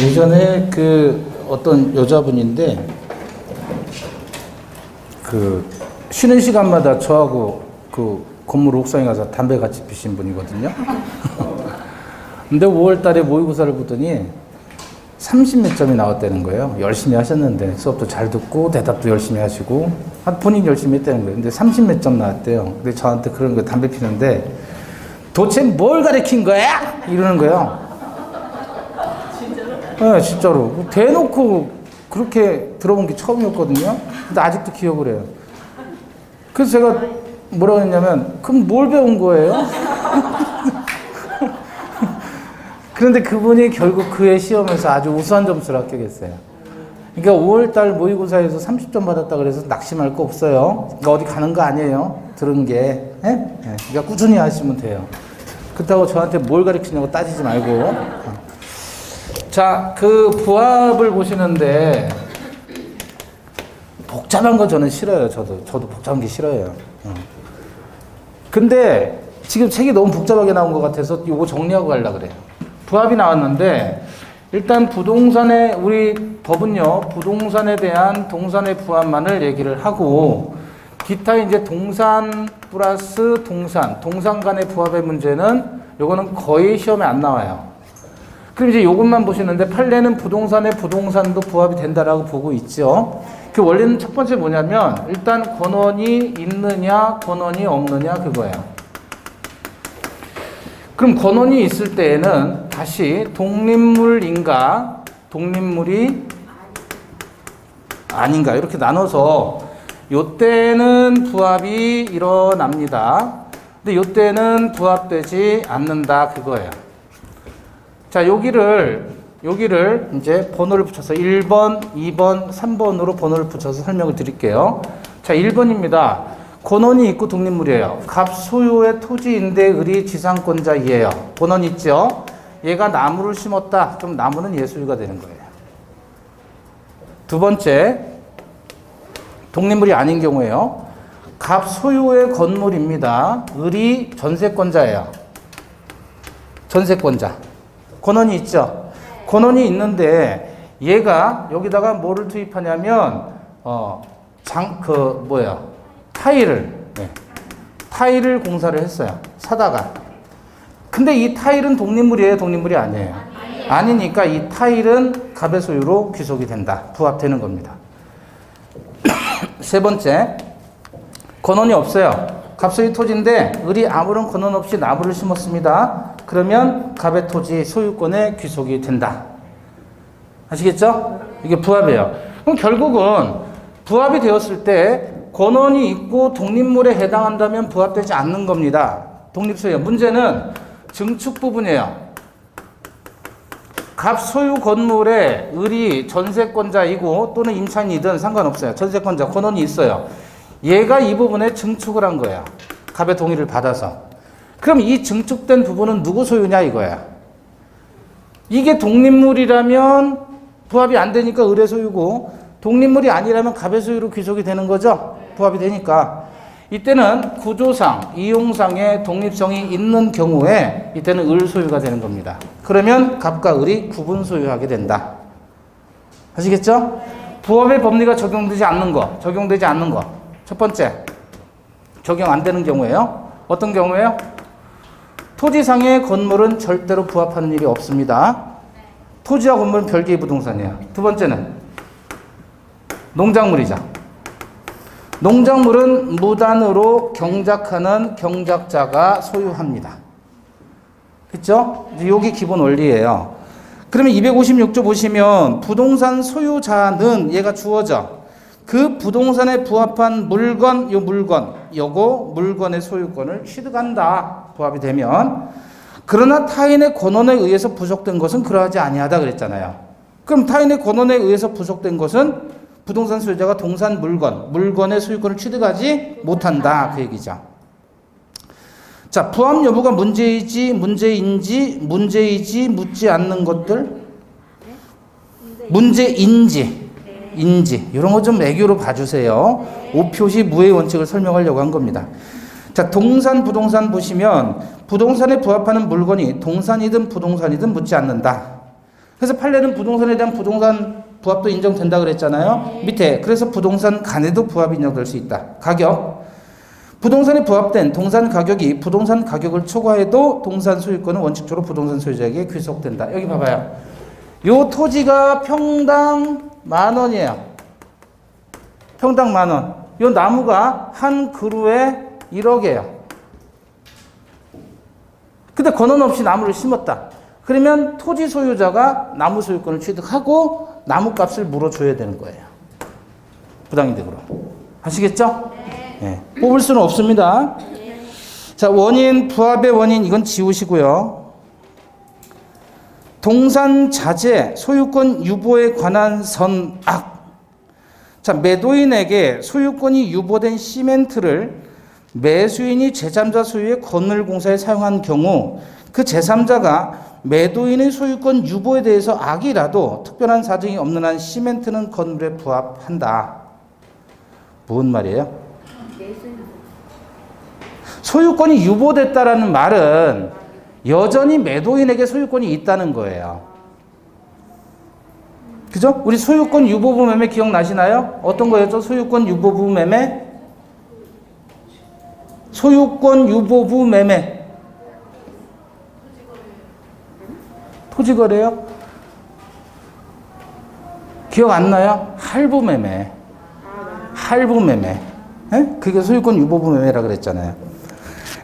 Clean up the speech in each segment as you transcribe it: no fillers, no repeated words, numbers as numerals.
예전에 그 어떤 여자분인데 그 쉬는 시간마다 저하고 그 건물 옥상에 가서 담배 같이 피신 분이거든요. 근데 5월 달에 모의고사를 보더니 30몇 점이 나왔다는 거예요. 열심히 하셨는데 수업도 잘 듣고 대답도 열심히 하시고 본인 열심히 했다는 거예요. 근데 30몇 점 나왔대요. 근데 저한테 그런 거 담배 피는데 도대체 뭘 가르친 거야? 이러는 거예요. 진짜로? 네, 진짜로. 대놓고 그렇게 들어본 게 처음이었거든요. 근데 아직도 기억을 해요. 그래서 제가 뭐라고 했냐면, 그럼 뭘 배운 거예요? 그런데 그분이 결국 그의 시험에서 아주 우수한 점수를 합격했어요. 그러니까 5월달 모의고사에서 30점 받았다 그래서 낙심할 거 없어요. 그러니까 어디 가는 거 아니에요. 들은 게. 예? 그러니까 꾸준히 하시면 돼요. 그렇다고 저한테 뭘 가르치냐고 따지지 말고. 자, 그 부합을 보시는데 복잡한 거 저는 싫어요. 저도 복잡한 게 싫어요. 근데 지금 책이 너무 복잡하게 나온 것 같아서 이거 정리하고 가려고 그래요. 부합이 나왔는데 일단 부동산의 우리 법은요, 부동산에 대한 동산의 부합만을 얘기를 하고 기타 이제 동산 플러스 동산 간의 부합의 문제는 요거는 거의 시험에 안 나와요. 그럼 이제 요것만 보시는데 판례는 부동산의 부동산도 부합이 된다라고 보고 있죠. 그 원리는 첫 번째 뭐냐면 일단 권원이 있느냐 권원이 없느냐 그거예요. 그럼 권원이 있을 때에는 다시 독립물인가 독립물이 아닌가 이렇게 나눠서 요때는 부합이 일어납니다. 근데 요때는 부합되지 않는다 그거예요. 자, 여기를 이제 번호를 붙여서 1번, 2번, 3번으로 번호를 붙여서 설명을 드릴게요. 자, 1번입니다. 권원이 있고 독립물이에요. 갑 소유의 토지인데 을이 지상권자이에요. 권원 있죠? 얘가 나무를 심었다. 그럼 나무는 얘 소유가 되는 거예요. 두 번째, 독립물이 아닌 경우에요. 갑 소유의 건물입니다. 을이 전세권자예요. 전세권자. 권원이 있죠? 권원이 있는데 얘가 여기다가 뭐를 투입하냐면 타일을 공사를 했어요. 사다가. 근데 이 타일은 독립물이에요? 독립물이 아니에요? 아니니까 이 타일은 갑의 소유로 귀속이 된다. 부합되는 겁니다. 세 번째, 권원이 없어요. 갑 소유 토지인데 을이 아무런 권원 없이 나무를 심었습니다. 그러면 갑의 토지 소유권에 귀속이 된다. 아시겠죠? 이게 부합이에요. 그럼 결국은 부합이 되었을 때 권원이 있고 독립물에 해당한다면 부합되지 않는 겁니다. 독립소유. 문제는 증축 부분이에요. 갑 소유 건물에 을이 전세권자이고 또는 임차인이든 상관없어요. 전세권자 권원이 있어요. 얘가 이 부분에 증축을 한 거예요. 갑의 동의를 받아서. 그럼 이 증축된 부분은 누구 소유냐 이거야. 이게 독립물이라면 부합이 안 되니까 을의 소유고 독립물이 아니라면 갑의 소유로 귀속이 되는 거죠. 부합이 되니까. 이때는 구조상, 이용상의 독립성이 있는 경우에 이때는 을 소유가 되는 겁니다. 그러면 갑과 을이 구분 소유하게 된다. 아시겠죠? 부합의 법리가 적용되지 않는 거. 첫 번째, 적용 안 되는 경우예요. 어떤 경우예요? 토지상의 건물은 절대로 부합하는 일이 없습니다. 토지와 건물은 별개의 부동산이에요. 두 번째는 농작물이죠. 농작물은 무단으로 경작하는 경작자가 소유합니다. 그렇죠? 여기 기본 원리예요. 그러면 256조 보시면 부동산 소유자는 얘가 주어져. 그 부동산에 부합한 물건, 요거 물건의 소유권을 취득한다. 부합이 되면. 그러나 타인의 권원에 의해서 부속된 것은 그러하지 아니하다 그랬잖아요. 그럼 타인의 권원에 의해서 부속된 것은 부동산 소유자가 동산 물건의 소유권을 취득하지 못한다. 그 얘기죠. 자, 부합 여부가 문제이지 묻지 않는 것들. 문제인지. 이런 거 좀 애교로 봐주세요. 오표시 무의 원칙을 설명하려고 한 겁니다. 자, 동산, 부동산 보시면 부동산에 부합하는 물건이 동산이든 부동산이든 묻지 않는다. 그래서 판례는 부동산에 대한 부동산 부합도 인정된다 그랬잖아요. 밑에 그래서 부동산 간에도 부합이 인정될 수 있다. 가격. 부동산에 부합된 동산 가격이 부동산 가격을 초과해도 동산 소유권은 원칙적으로 부동산 소유자에게 귀속된다. 여기 봐봐요. 요 토지가 평당 10,000원이에요. 평당 10,000원. 요 나무가 한 그루에 1억이에요. 근데 권한 없이 나무를 심었다. 그러면 토지 소유자가 나무 소유권을 취득하고 나무 값을 물어줘야 되는 거예요. 부당이득으로. 아시겠죠? 네. 뽑을 수는 없습니다. 자, 원인, 부합의 원인, 이건 지우시고요. 동산 자재, 소유권 유보에 관한 선악. 자, 매도인에게 소유권이 유보된 시멘트를 매수인이 제3자 소유의 건물공사에 사용한 경우 그 제3자가 매도인의 소유권 유보에 대해서 악이라도 특별한 사정이 없는 한 시멘트는 건물에 부합한다. 뭔 말이에요? 소유권이 유보됐다라는 말은 여전히 매도인에게 소유권이 있다는 거예요. 그죠? 우리 소유권 유보부 매매 기억나시나요? 어떤 거였죠? 소유권 유보부 매매? 소유권 유보부 매매. 토지거래요? 기억 안 나요? 할부 매매. 할부 매매. 예? 그게 소유권 유보부 매매라 그랬잖아요.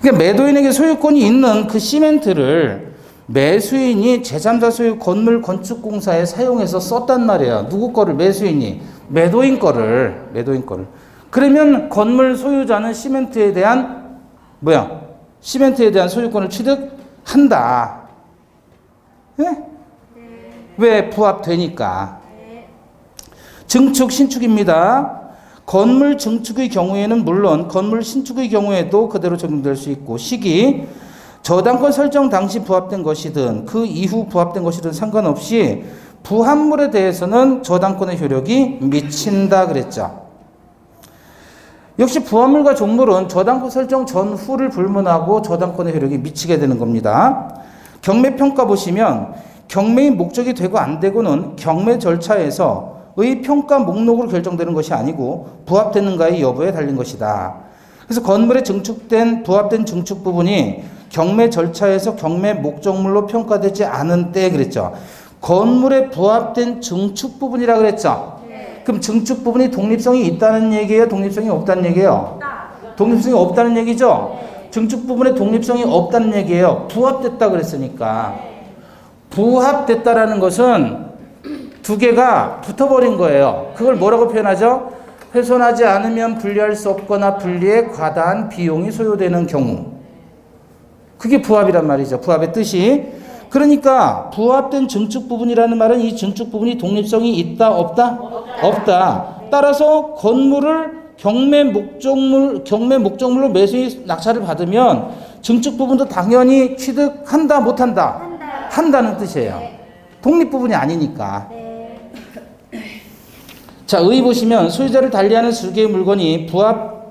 그러니까 매도인에게 소유권이 있는 그 시멘트를 매수인이 제3자 소유 건물 건축공사에 사용해서 썼단 말이에요. 누구 거를? 매수인이. 매도인 거를. 그러면 건물 소유자는 시멘트에 대한 시멘트에 대한 소유권을 취득한다. 예? 왜? 부합되니까. 증축, 신축입니다. 건물 증축의 경우에는 물론 건물 신축의 경우에도 그대로 적용될 수 있고 시기, 저당권 설정 당시 부합된 것이든 그 이후 부합된 것이든 상관없이 부합물에 대해서는 저당권의 효력이 미친다 그랬죠. 역시 부합물과 종물은 저당권 설정 전후를 불문하고 저당권의 효력이 미치게 되는 겁니다. 경매평가 보시면 경매의 목적이 되고 안 되고는 경매 절차에서 의 평가 목록으로 결정되는 것이 아니고 부합되는가의 여부에 달린 것이다. 그래서 건물에 증축된 부합된 증축 부분이 경매 절차에서 경매 목적물로 평가되지 않은 때 그랬죠. 건물에 부합된 증축 부분이라 그랬죠. 네. 그럼 증축 부분이 독립성이 있다는 얘기예요? 독립성이 없다는 얘기예요? 독립성이 없다는 얘기죠. 네. 증축 부분에 독립성이 없다는 얘기예요. 부합됐다 그랬으니까. 네. 부합됐다라는 것은 두 개가 붙어버린 거예요. 그걸 뭐라고 표현하죠? 훼손하지 않으면 분리할 수 없거나 분리에 과다한 비용이 소요되는 경우. 그게 부합이란 말이죠. 부합의 뜻이. 그러니까 부합된 증축 부분이라는 말은 이 증축 부분이 독립성이 있다 없다? 없다. 따라서 건물을 경매 목적물로 매수인 낙찰을 받으면 증축 부분도 당연히 취득한다 못한다? 한다는 뜻이에요. 독립 부분이 아니니까. 자, 의 보시면 소유자를 달리하는 두 개의 물건이 부합,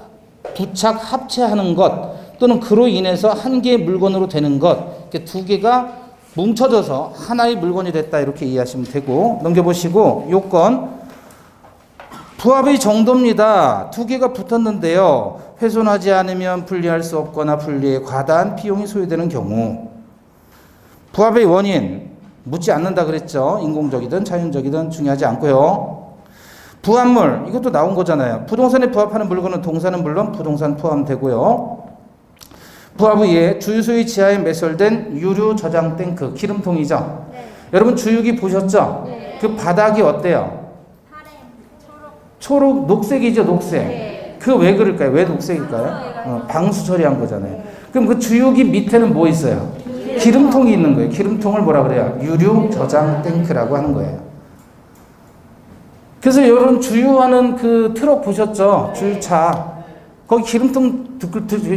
부착, 합체하는 것 또는 그로 인해서 한 개의 물건으로 되는 것, 이렇게 두 개가 뭉쳐져서 하나의 물건이 됐다 이렇게 이해하시면 되고, 넘겨보시고 요건 부합의 정도입니다. 두 개가 붙었는데요. 훼손하지 않으면 분리할 수 없거나 분리에 과다한 비용이 소요되는 경우. 부합의 원인 묻지 않는다 그랬죠. 인공적이든 자연적이든 중요하지 않고요. 부합물, 이것도 나온 거잖아요. 부동산에 부합하는 물건은 동산은 물론 부동산 포함되고요. 부합 위에 주유소의 지하에 매설된 유류 저장 탱크, 기름통이죠. 네. 여러분 주유기 보셨죠? 네. 그 바닥이 어때요? 초록, 녹색이죠, 녹색. 네. 그 왜 그럴까요? 왜 녹색일까요? 방수 처리한 거잖아요. 네. 그럼 그 주유기 밑에는 뭐 있어요? 기름통이 있는 거예요. 기름통을 뭐라 그래요? 유류 저장 탱크라고 하는 거예요. 그래서 여러분 주유하는 그 트럭 보셨죠? 주유차. 거기 기름통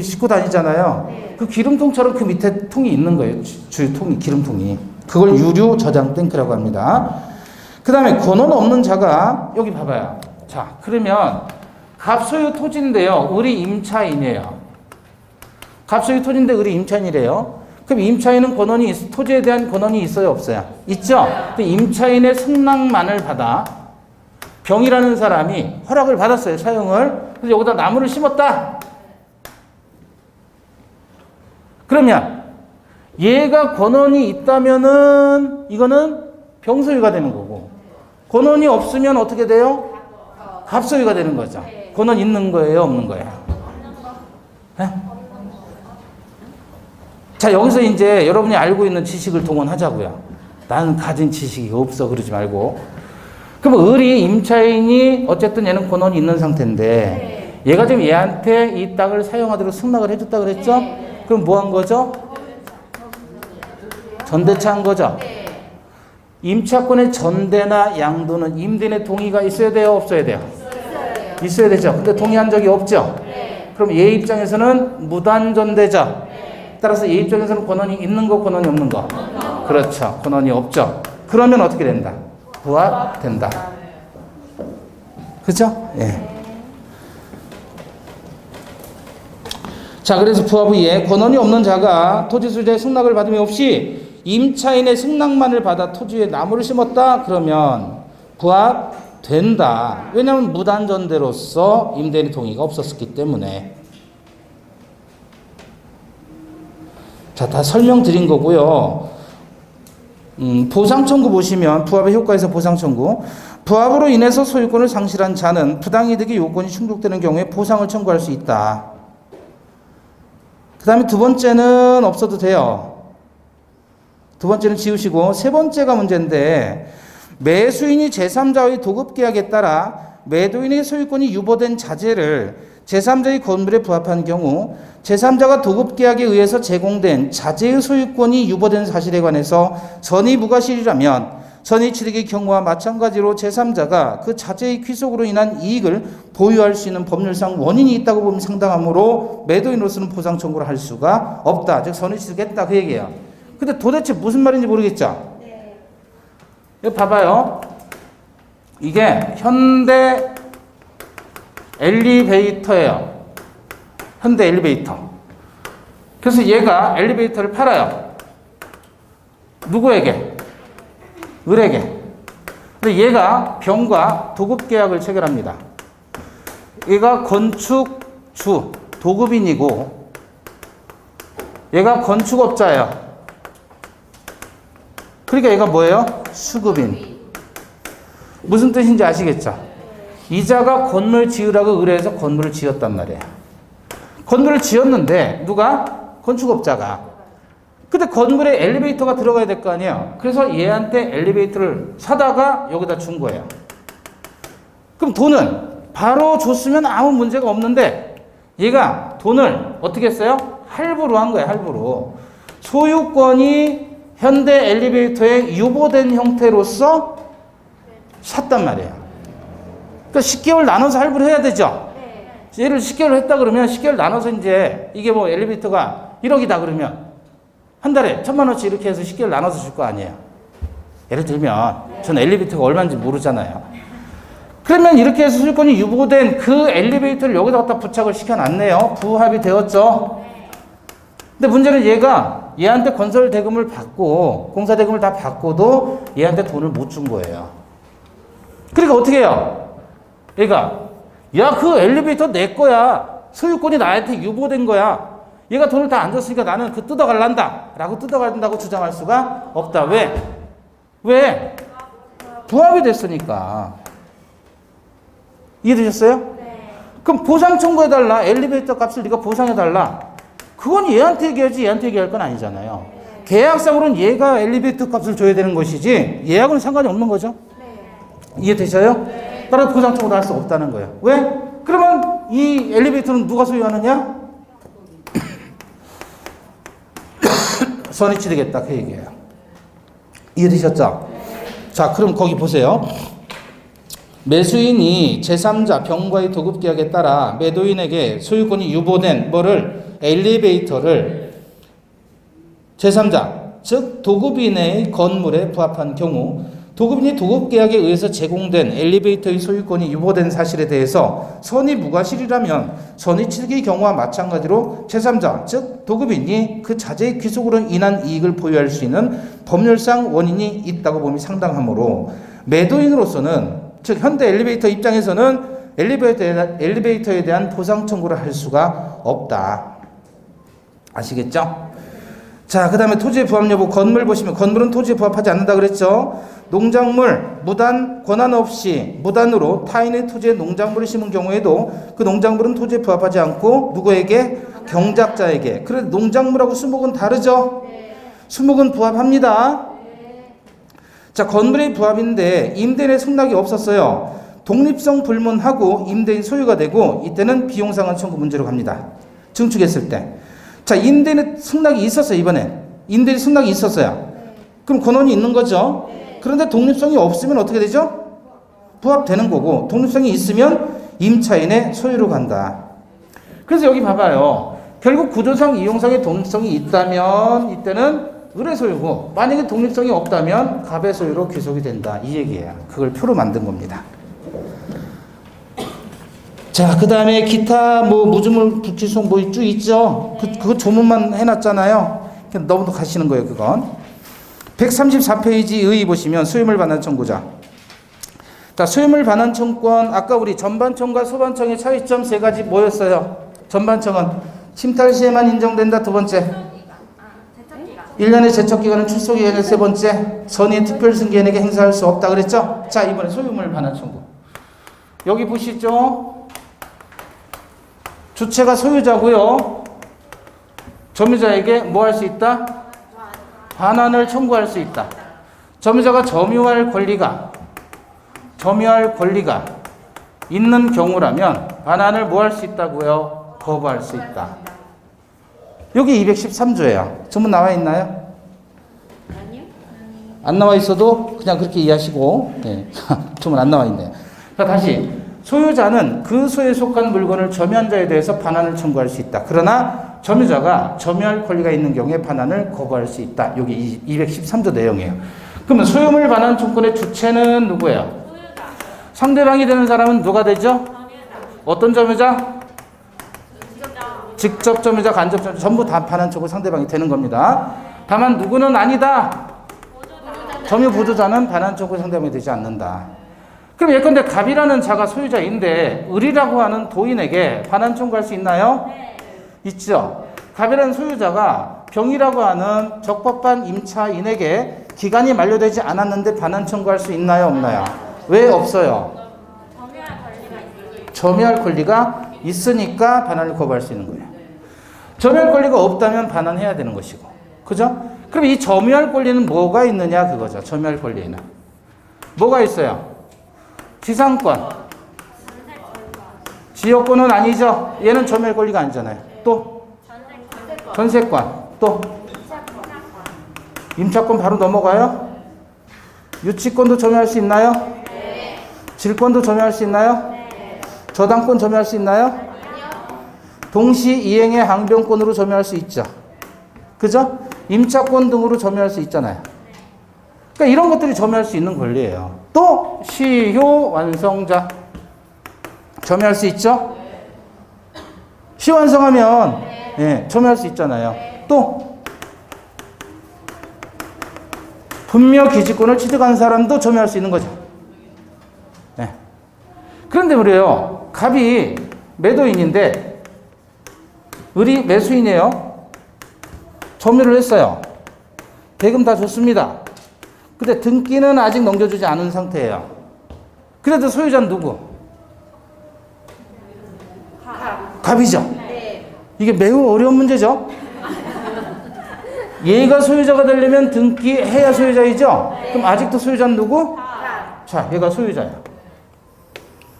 싣고 다니잖아요. 그 기름통처럼 그 밑에 통이 있는 거예요. 주유통이, 기름통이. 그걸 유류 저장 탱크라고 합니다. 그 다음에 권한 없는 자가, 여기 봐봐요. 자, 그러면 갑소유 토지인데요. 을이 임차인이에요. 갑소유 토지인데 을이 임차인이래요. 그럼 임차인은 토지에 대한 권한이 있어요, 없어요? 있죠? 근데 임차인의 승낙만을 받아 병이라는 사람이 허락을 받았어요, 사용을. 그래서 여기다 나무를 심었다. 그러면 얘가 권한이 있다면은 이거는 병소유가 되는 거고, 권한이 없으면 어떻게 돼요? 갑소유가 되는 거죠. 권한 있는 거예요, 없는 거예요? 네? 자, 여기서 이제 여러분이 알고 있는 지식을 동원하자고요. 나는 가진 지식이 없어 그러지 말고. 그럼 을이 임차인이 어쨌든 얘는 권한이 있는 상태인데 얘가 지금 얘한테 이 땅을 사용하도록 승낙을 해줬다 그랬죠? 그럼 뭐 한 거죠? 전대차 한 거죠? 임차권의 전대나 양도는 임대인의 동의가 있어야 돼요, 없어야 돼요? 있어야 되죠. 근데 동의한 적이 없죠? 그럼 얘 입장에서는 무단전대죠. 따라서 얘 입장에서는 권한이 있는 거, 권한이 없는 거? 그렇죠. 권한이 없죠. 그러면 어떻게 된다? 부합된다. 그죠? 예. 자, 그래서 부합 위에 권한이 없는 자가 토지 소유자의 승낙을 받음이 없이 임차인의 승낙만을 받아 토지에 나무를 심었다. 그러면 부합된다. 왜냐하면 무단전대로서 임대인의 동의가 없었기 때문에. 자, 다 설명드린 거고요. 보상 청구 보시면 부합의 효과에서 보상 청구. 부합으로 인해서 소유권을 상실한 자는 부당이득의 요건이 충족되는 경우에 보상을 청구할 수 있다. 그 다음에 두 번째는 없어도 돼요. 두 번째는 지우시고 세 번째가 문제인데, 매수인이 제3자의 도급계약에 따라 매도인의 소유권이 유보된 자재를 제3자의 건물에 부합한 경우 제3자가 도급계약에 의해서 제공된 자재의 소유권이 유보된 사실에 관해서 선의무과실이라면 선의취득의 경우와 마찬가지로 제3자가 그 자재의 귀속으로 인한 이익을 보유할 수 있는 법률상 원인이 있다고 보면 상당하므로 매도인으로서는 보상 청구를 할 수가 없다. 즉 선의취득했다 그 얘기예요. 근데 도대체 무슨 말인지 모르겠죠? 여기 봐봐요. 이게 현대 엘리베이터예요. 현대 엘리베이터. 그래서 얘가 엘리베이터를 팔아요. 누구에게? 을에게. 근데 얘가 병과 도급계약을 체결합니다. 얘가 건축주, 도급인이고 얘가 건축업자예요. 그러니까 얘가 뭐예요? 수급인. 무슨 뜻인지 아시겠죠? 이자가 건물 지으라고 의뢰해서 건물을 지었단 말이에요. 건물을 지었는데 누가? 건축업자가. 근데 건물에 엘리베이터가 들어가야 될 거 아니에요. 그래서 얘한테 엘리베이터를 사다가 여기다 준 거예요. 그럼 돈은 바로 줬으면 아무 문제가 없는데 얘가 돈을 어떻게 했어요? 할부로 한 거예요. 할부로. 소유권이 현대 엘리베이터에 유보된 형태로서 샀단 말이에요. 그러니까 10개월 나눠서 할부를 해야 되죠. 얘를 10개월 했다 그러면 10개월 나눠서 이제 이게 뭐 엘리베이터가 1억이다 그러면 한 달에 1,000만 원씩 이렇게 해서 10개월 나눠서 줄 거 아니에요. 예를 들면 저는 엘리베이터가 얼마인지 모르잖아요. 그러면 이렇게 해서 소유권이 유보된 그 엘리베이터를 여기다 갖다 부착을 시켜놨네요. 부합이 되었죠. 근데 문제는 얘한테 건설 대금을 받고 공사 대금을 다 받고도 얘한테 돈을 못 준 거예요. 그러니까 어떻게 해요? 얘가 야, 그 엘리베이터 내 거야. 소유권이 나한테 유보된 거야. 얘가 돈을 다 안 줬으니까 나는 그 뜯어갈란다 라고 뜯어간다고 주장할 수가 없다. 왜? 왜? 부합이 됐으니까. 이해되셨어요? 네. 그럼 보상 청구해달라. 엘리베이터 값을 네가 보상해달라. 그건 얘한테 얘기하지 얘한테 얘기할 건 아니잖아요. 네. 계약상으로는 얘가 엘리베이터 값을 줘야 되는 것이지 얘하고는 상관이 없는 거죠. 네. 이해되셔요? 네. 따라서 보상 청구도 할 수 없다는 거예요. 왜? 그러면 이 엘리베이터는 누가 소유하느냐? 선의취득했다 그 얘기예요. 이해되셨죠? 자, 그럼 거기 보세요. 매수인이 제3자 병과의 도급계약에 따라 매도인에게 소유권이 유보된 뭐를? 엘리베이터를 제3자 즉 도급인의 건물에 부합한 경우 도급인이 도급계약에 의해서 제공된 엘리베이터의 소유권이 유보된 사실에 대해서 선의 무과실이라면 선의 측의 경우와 마찬가지로 제3자, 즉 도급인이 그 자재의 귀속으로 인한 이익을 보유할 수 있는 법률상 원인이 있다고 봄이 상당하므로 매도인으로서는, 즉 현대 엘리베이터 입장에서는 엘리베이터에 대한 보상 청구를 할 수가 없다. 아시겠죠? 자, 그 다음에 토지의 부합 여부, 건물 보시면 건물은 토지에 부합하지 않는다 그랬죠? 농작물, 무단, 권한 없이 무단으로 타인의 토지에 농작물을 심은 경우에도 그 농작물은 토지에 부합하지 않고 누구에게? 경작자에게. 그래, 농작물하고 수목은 다르죠? 수목은 부합합니다. 자, 건물의 부합인데 임대인의 승낙이 없었어요. 독립성 불문하고 임대인 소유가 되고 이때는 비용상환 청구 문제로 갑니다. 증축했을 때. 자, 임대인의 승낙이 있었어요. 이번에 임대인 승낙이 있었어요. 그럼 권한이 있는 거죠. 그런데 독립성이 없으면 어떻게 되죠? 부합되는 거고, 독립성이 있으면 임차인의 소유로 간다. 그래서 여기 봐봐요. 결국 구조상 이용상의 독립성이 있다면 이때는 을의 소유고, 만약에 독립성이 없다면 갑의 소유로 귀속이 된다. 이 얘기예요. 그걸 표로 만든 겁니다. 자, 그 다음에 기타 무주물 불기속 쭉 있죠? 그거 조문만 해놨잖아요. 너무 가시는 거예요, 그건. 134페이지 의 보시면 소유물 반환 청구자. 자, 소유물 반환 청구권, 아까 우리 전반청과 소반청의 차이점 세 가지 뭐였어요? 전반청은 침탈 시에만 인정된다. 두 번째, 1년의 제척기간은 출소기간의 세 번째, 선의 특별승계인에게 행사할 수 없다 그랬죠? 자, 이번에 소유물 반환 청구. 여기 보시죠. 주체가 소유자고요. 점유자에게 뭐 할 수 있다? 반환을 청구할 수 있다. 점유자가 점유할 권리가 있는 경우라면 반환을 뭐 할 수 있다고요? 거부할 수 있다. 여기 213조예요. 전문 나와 있나요? 아니요. 안 나와 있어도 그냥 그렇게 이해하시고, 네. 전문 안 나와 있네요. 자, 다시. 소유자는 그 소에 속한 물건을 점유한 자에 대해서 반환을 청구할 수 있다. 그러나 점유자가 점유할 권리가 있는 경우에 반환을 거부할 수 있다. 여기 213조 내용이에요. 그러면 소유물 반환 청구의 주체는 누구예요? 소유자. 상대방이 되는 사람은 누가 되죠? 점유자. 어떤 점유자? 직접자. 직접 점유자, 간접 점유자 전부 다 반환 청구 상대방이 되는 겁니다. 다만 누구는 아니다. 보조자. 점유 보조자는 반환 청구 상대방이 되지 않는다. 그럼 예컨대 갑이라는 자가 소유자인데 을이라고 하는 도인에게 반환 청구할 수 있나요? 네. 있죠. 갑이라는 소유자가 병이라고 하는 적법한 임차인에게 기간이 만료되지 않았는데 반환 청구할 수 있나요? 없나요? 왜 없어요? 점유할 권리가 있어요. 점유할 권리가 있으니까 반환을 거부할 수 있는 거예요. 점유할 권리가 없다면 반환해야 되는 것이고. 그죠? 그럼 이 점유할 권리는 뭐가 있느냐 그거죠. 점유할 권리에는. 뭐가 있어요? 지상권. 지역권은 아니죠. 얘는 점유할 권리가 아니잖아요. 또 전세권. 또 임차권 바로 넘어가요. 유치권도 점유할 수 있나요? 네. 질권도 점유할 수 있나요? 네. 저당권 점유할 수 있나요? 아니요. 동시 이행의 항변권으로 점유할 수 있죠. 그죠? 임차권 등으로 점유할 수 있잖아요. 그러니까 이런 것들이 점유할 수 있는 권리예요. 또 시효 완성자 점유할 수 있죠? 시효 완성하면 예, 점유할 수 있잖아요. 또 분묘 기지권을 취득한 사람도 점유할 수 있는 거죠. 예. 그런데 그래요. 갑이 매도인인데 을이 매수인이에요. 점유를 했어요. 대금 다 줬습니다. 근데 등기는 아직 넘겨주지 않은 상태예요. 그래도 소유자는 누구? 갑이죠. 네. 이게 매우 어려운 문제죠. 얘가 소유자가 되려면 등기해야 소유자이죠. 그럼 아직도 소유자는 누구? 자, 얘가 소유자예요.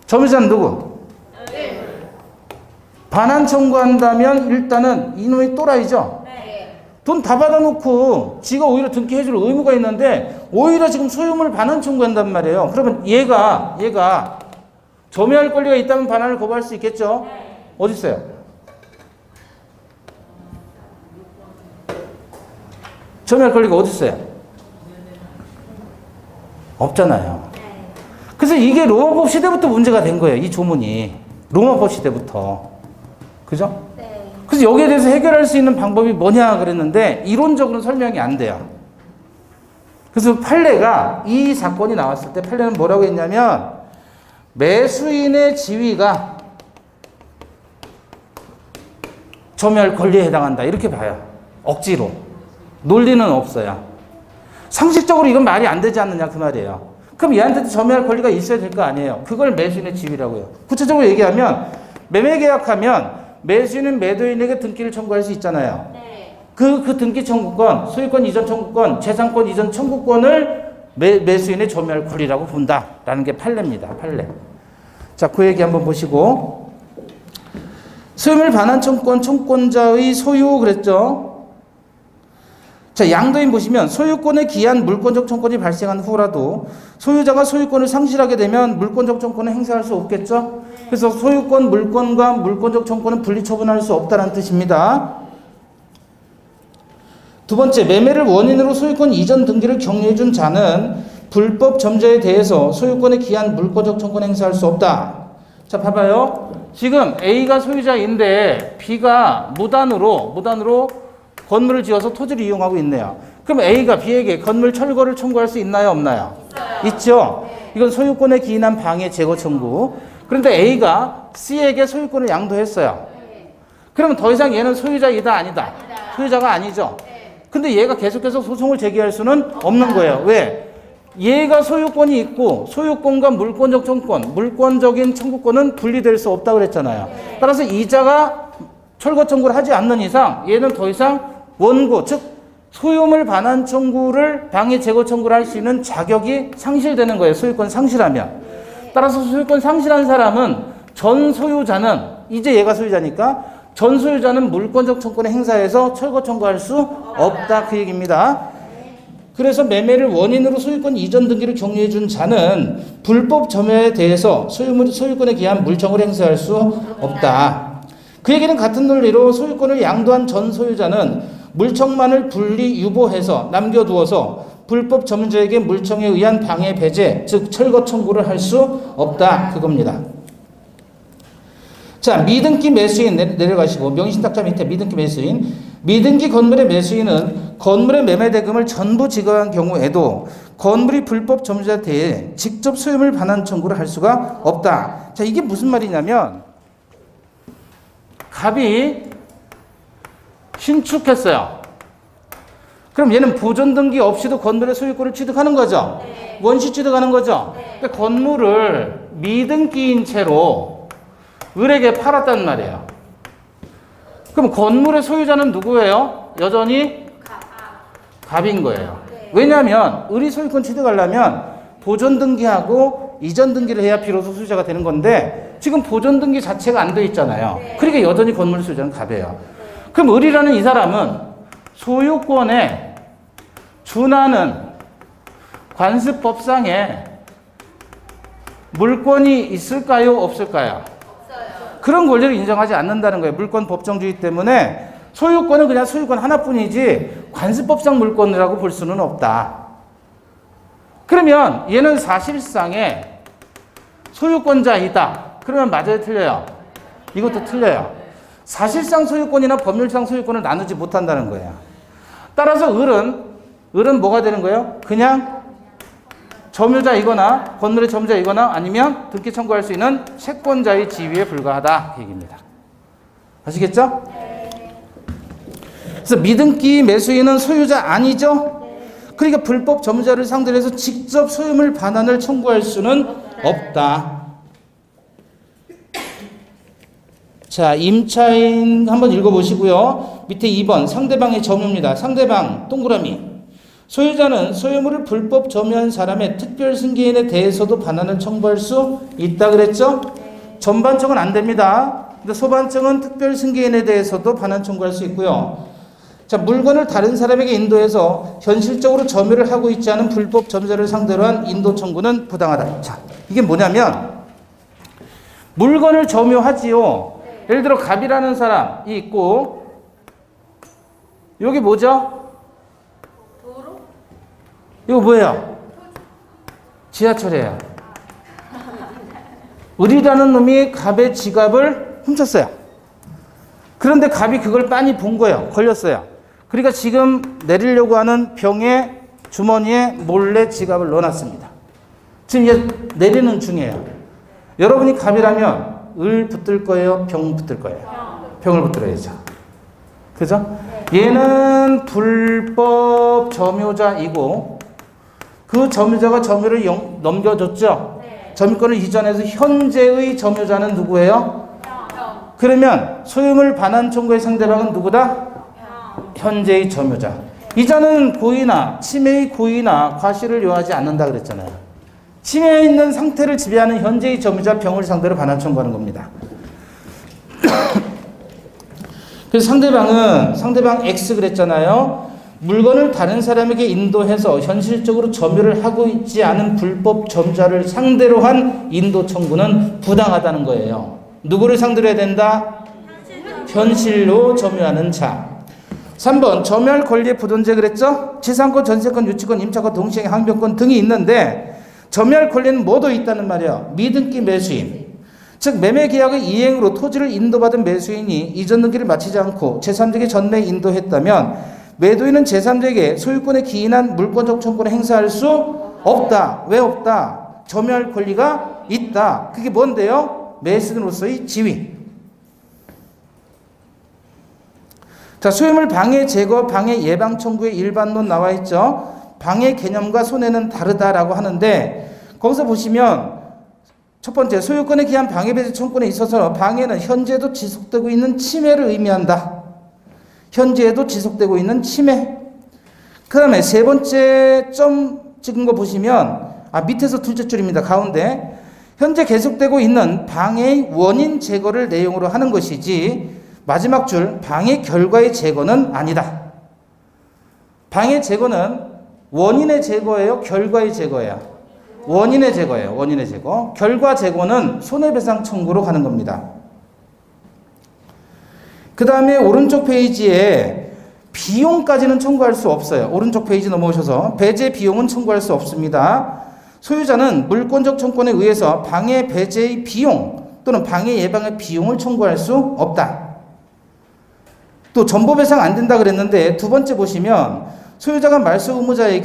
점유자는 누구? 반환 청구한다면 일단은 이놈이 또라이죠. 돈 다 받아놓고 지가 오히려 등기해줄 의무가 있는데 오히려 지금 소유물 반환 청구한단 말이에요. 그러면 얘가 점유할 권리가 있다면 반환을 거부할 수 있겠죠? 어디 있어요? 점유할 권리가 어디 있어요? 없잖아요. 네. 그래서 이게 로마법 시대부터 문제가 된 거예요. 이 조문이. 로마법 시대부터. 그죠? 네. 그래서 여기에 대해서 해결할 수 있는 방법이 뭐냐 그랬는데 이론적으로는 설명이 안 돼요. 그래서 판례가 이 사건이 나왔을 때 판례는 뭐라고 했냐면 매수인의 지위가 점유할 권리에 해당한다. 이렇게 봐요. 억지로. 논리는 없어요. 상식적으로 이건 말이 안 되지 않느냐 그 말이에요. 그럼 얘한테도 점유할 권리가 있어야 될 거 아니에요. 그걸 매수인의 지위라고요. 구체적으로 얘기하면 매매 계약하면 매수인은 매도인에게 등기를 청구할 수 있잖아요. 네. 그 등기 청구권, 소유권 이전 청구권, 재산권 이전 청구권을 매수인의 점유할 권리라고 본다라는 게 판례입니다. 판례. 자, 그 얘기 한번 보시고 소유물 반환 청구권 청구권자의 소유 그랬죠. 자, 양도인 보시면 소유권에 기한 물권적 청구권이 발생한 후라도 소유자가 소유권을 상실하게 되면 물권적 청구권을 행사할 수 없겠죠. 그래서 소유권, 물권과 물권적 청구권은 분리 처분할 수 없다는 뜻입니다. 두 번째, 매매를 원인으로 소유권 이전 등기를 격려해 준 자는 불법 점자에 대해서 소유권에 기한 물권적 청구권 행사할 수 없다. 자, 봐봐요. 지금 A가 소유자인데 B가 무단으로 건물을 지어서 토지를 이용하고 있네요. 그럼 A가 B에게 건물 철거를 청구할 수 있나요? 없나요? 있어요. 있죠. 네. 이건 소유권에 기인한 방해 제거 청구. 그런데 A가 C에게 소유권을 양도했어요. 네. 그러면 더 이상 얘는 소유자이다 아니다? 아니다. 소유자가 아니죠. 네. 근데 얘가 계속해서 소송을 제기할 수는 없는 거예요. 왜? 얘가 소유권이 있고 소유권과 물권적 청구권, 물권적인 청구권은 분리될 수 없다고 그랬잖아요. 네. 따라서 이자가 철거 청구를 하지 않는 이상 얘는 더 이상 원고, 즉 소유물 반환 청구를 방해 제거 청구를 할 수 있는 자격이 상실되는 거예요. 소유권 상실하면. 따라서 소유권 상실한 사람은 전 소유자는 이제 얘가 소유자니까 전 소유자는 물권적 청구권을 행사해서 철거 청구할 수 없다 그 얘기입니다. 그래서 매매를 원인으로 소유권 이전 등기를 격려해 준 자는 불법 점유에 대해서 소유권에 기한 물청을 행사할 수 없다. 그 얘기는 같은 논리로 소유권을 양도한 전 소유자는 물청만을 분리 유보해서 남겨두어서 불법 점유자에게 물청에 의한 방해 배제, 즉 철거 청구를 할 수 없다 그겁니다. 자, 미등기 매수인 내려가시고 명의신탁자 밑에 미등기 매수인. 미등기 건물의 매수인은 건물의 매매 대금을 전부 지급한 경우에도 건물이 불법 점유자 대에 직접 소유물 반환 청구를 할 수가 없다. 자, 이게 무슨 말이냐면 갑이 신축했어요. 그럼 얘는 보존 등기 없이도 건물의 소유권을 취득하는 거죠. 네. 원시 취득하는 거죠. 네. 근데 건물을 미등기인 채로 을에게 팔았단 말이에요. 그럼 건물의 소유자는 누구예요? 여전히 갑인 거예요. 네. 왜냐하면 을이 소유권 취득하려면 보존 등기하고 이전 등기를 해야 비로소 소유자가 되는 건데 지금 보존 등기 자체가 안 돼 있잖아요. 네. 그러니까 여전히 건물 소유자는 갑이에요. 네. 그럼 을이라는 이 사람은 소유권에 준하는 관습법상에 물권이 있을까요? 없을까요? 없어요. 그런 권리를 인정하지 않는다는 거예요. 물권 법정주의 때문에 소유권은 그냥 소유권 하나뿐이지 관습법상 물권이라고 볼 수는 없다. 그러면 얘는 사실상의 소유권자이다. 그러면 맞아요? 틀려요? 이것도 틀려요. 사실상 소유권이나 법률상 소유권을 나누지 못한다는 거예요. 따라서 을은 뭐가 되는 거예요? 그냥 점유자이거나 건물의 점유자이거나 아니면 등기 청구할 수 있는 채권자의 지위에 불과하다 그 얘기입니다. 아시겠죠? 그래서 미등기 매수인은 소유자 아니죠? 그러니까 불법 점유자를 상대로 해서 직접 소유물 반환을 청구할 수는 없다. 자, 임차인 한번 읽어보시고요. 밑에 2번 상대방의 점유입니다. 상대방 동그라미. 소유자는 소유물을 불법 점유한 사람의 특별 승계인에 대해서도 반환을 청구할 수 있다 그랬죠? 전반적은 안 됩니다. 근데 소반적은 특별 승계인에 대해서도 반환 청구할 수 있고요. 자, 물건을 다른 사람에게 인도해서 현실적으로 점유를 하고 있지 않은 불법 점유자를 상대로 한 인도 청구는 부당하다. 자, 이게 뭐냐면 물건을 점유하지요. 예를 들어 갑이라는 사람이 있고 여기 뭐죠? 도로? 이거 뭐예요? 지하철이에요. 을이라는 놈이 갑의 지갑을 훔쳤어요. 그런데 갑이 그걸 빤히 본 거예요. 걸렸어요. 그러니까 지금 내리려고 하는 병의 주머니에 몰래 지갑을 넣어놨습니다. 지금 이제 내리는 중이에요. 여러분이 갑이라면 을 붙들 거예요? 병 붙들 거예요? 병을 붙들어야죠. 그죠? 얘는 불법 점유자이고 그 점유자가 점유를 넘겨줬죠? 점유권을 이전해서 현재의 점유자는 누구예요? 그러면 소유물 반환 청구의 상대방은 누구다? 현재의 점유자. 이자는 고의나 침해의 고의나 과실을 요하지 않는다 그랬잖아요. 침해에 있는 상태를 지배하는 현재의 점유자 병을 상대로 반환 청구하는 겁니다. 그래서 상대방 X 그랬잖아요. 물건을 다른 사람에게 인도해서 현실적으로 점유를 하고 있지 않은 불법 점자를 상대로 한 인도 청구는 부당하다는 거예요. 누구를 상대로 해야 된다? 현실로 점유하는 자. 3번 점유할 권리의 부존재 그랬죠? 지상권, 전세권, 유치권, 임차권, 동시행 항변권 등이 있는데 점유할 권리는 뭐도 있다는 말이에요. 미등기 매수인. 즉 매매계약의 이행으로 토지를 인도받은 매수인이 이전 등기를 마치지 않고 제3자에게 전매 인도했다면 매도인은 제3자에게 소유권에 기인한 물권적 청구를 행사할 수 없다. 왜 없다? 점유할 권리가 있다. 그게 뭔데요? 매수인으로서의 지위. 자, 소유물 방해 제거, 방해 예방 청구의 일반론 나와 있죠. 방해 개념과 손해는 다르다라고 하는데 거기서 보시면 첫 번째 소유권에 기한 방해 배제 청구권에 있어서 방해는 현재도 지속되고 있는 침해를 의미한다. 현재에도 지속되고 있는 침해. 그 다음에 세 번째 점 찍은 거 보시면 밑에서 둘째 줄입니다. 가운데 현재 계속되고 있는 방해의 원인 제거를 내용으로 하는 것이지 마지막 줄 방해 결과의 제거는 아니다. 방해 제거는 원인의 제거예요? 결과의 제거예요? 원인의 제거예요. 원인의 제거. 결과 제거는 손해배상 청구로 가는 겁니다. 그 다음에 오른쪽 페이지에 비용까지는 청구할 수 없어요. 오른쪽 페이지 넘어오셔서 배제 비용은 청구할 수 없습니다. 소유자는 물권적 청구권에 의해서 방해 배제의 비용 또는 방해 예방의 비용을 청구할 수 없다. 또 전보배상 안 된다 그랬는데 두 번째 보시면 소유자가 말소 의무자에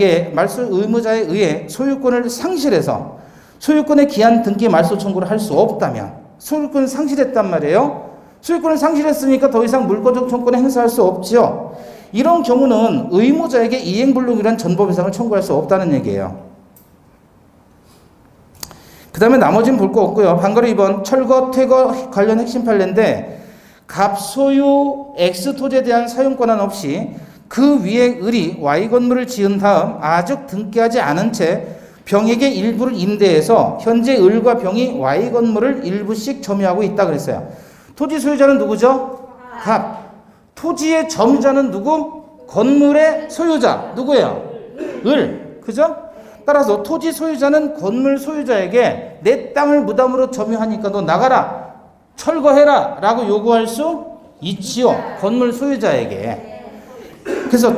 의해 소유권을 상실해서 소유권에 기한 등기 말소 청구를 할 수 없다면 소유권을 상실했단 말이에요. 소유권을 상실했으니까 더 이상 물권적 청구권을 행사할 수 없죠. 이런 경우는 의무자에게 이행불능이란 전보배상을 청구할 수 없다는 얘기예요. 그 다음에 나머지는 볼 거 없고요. 방가로 2번 철거, 퇴거 관련 핵심 판례인데 갑소유 X 토지에 대한 사용권한 없이 그 위에 을이 Y 건물을 지은 다음 아직 등기하지 않은 채 병에게 일부를 임대해서 현재 을과 병이 Y 건물을 일부씩 점유하고 있다 그랬어요. 토지 소유자는 누구죠? 갑. 토지의 점유자는 누구? 건물의 소유자. 누구예요? 을. 그죠? 따라서 토지 소유자는 건물 소유자에게 내 땅을 무담으로 점유하니까 너 나가라. 철거해라. 라고 요구할 수 있지요. 건물 소유자에게. 그래서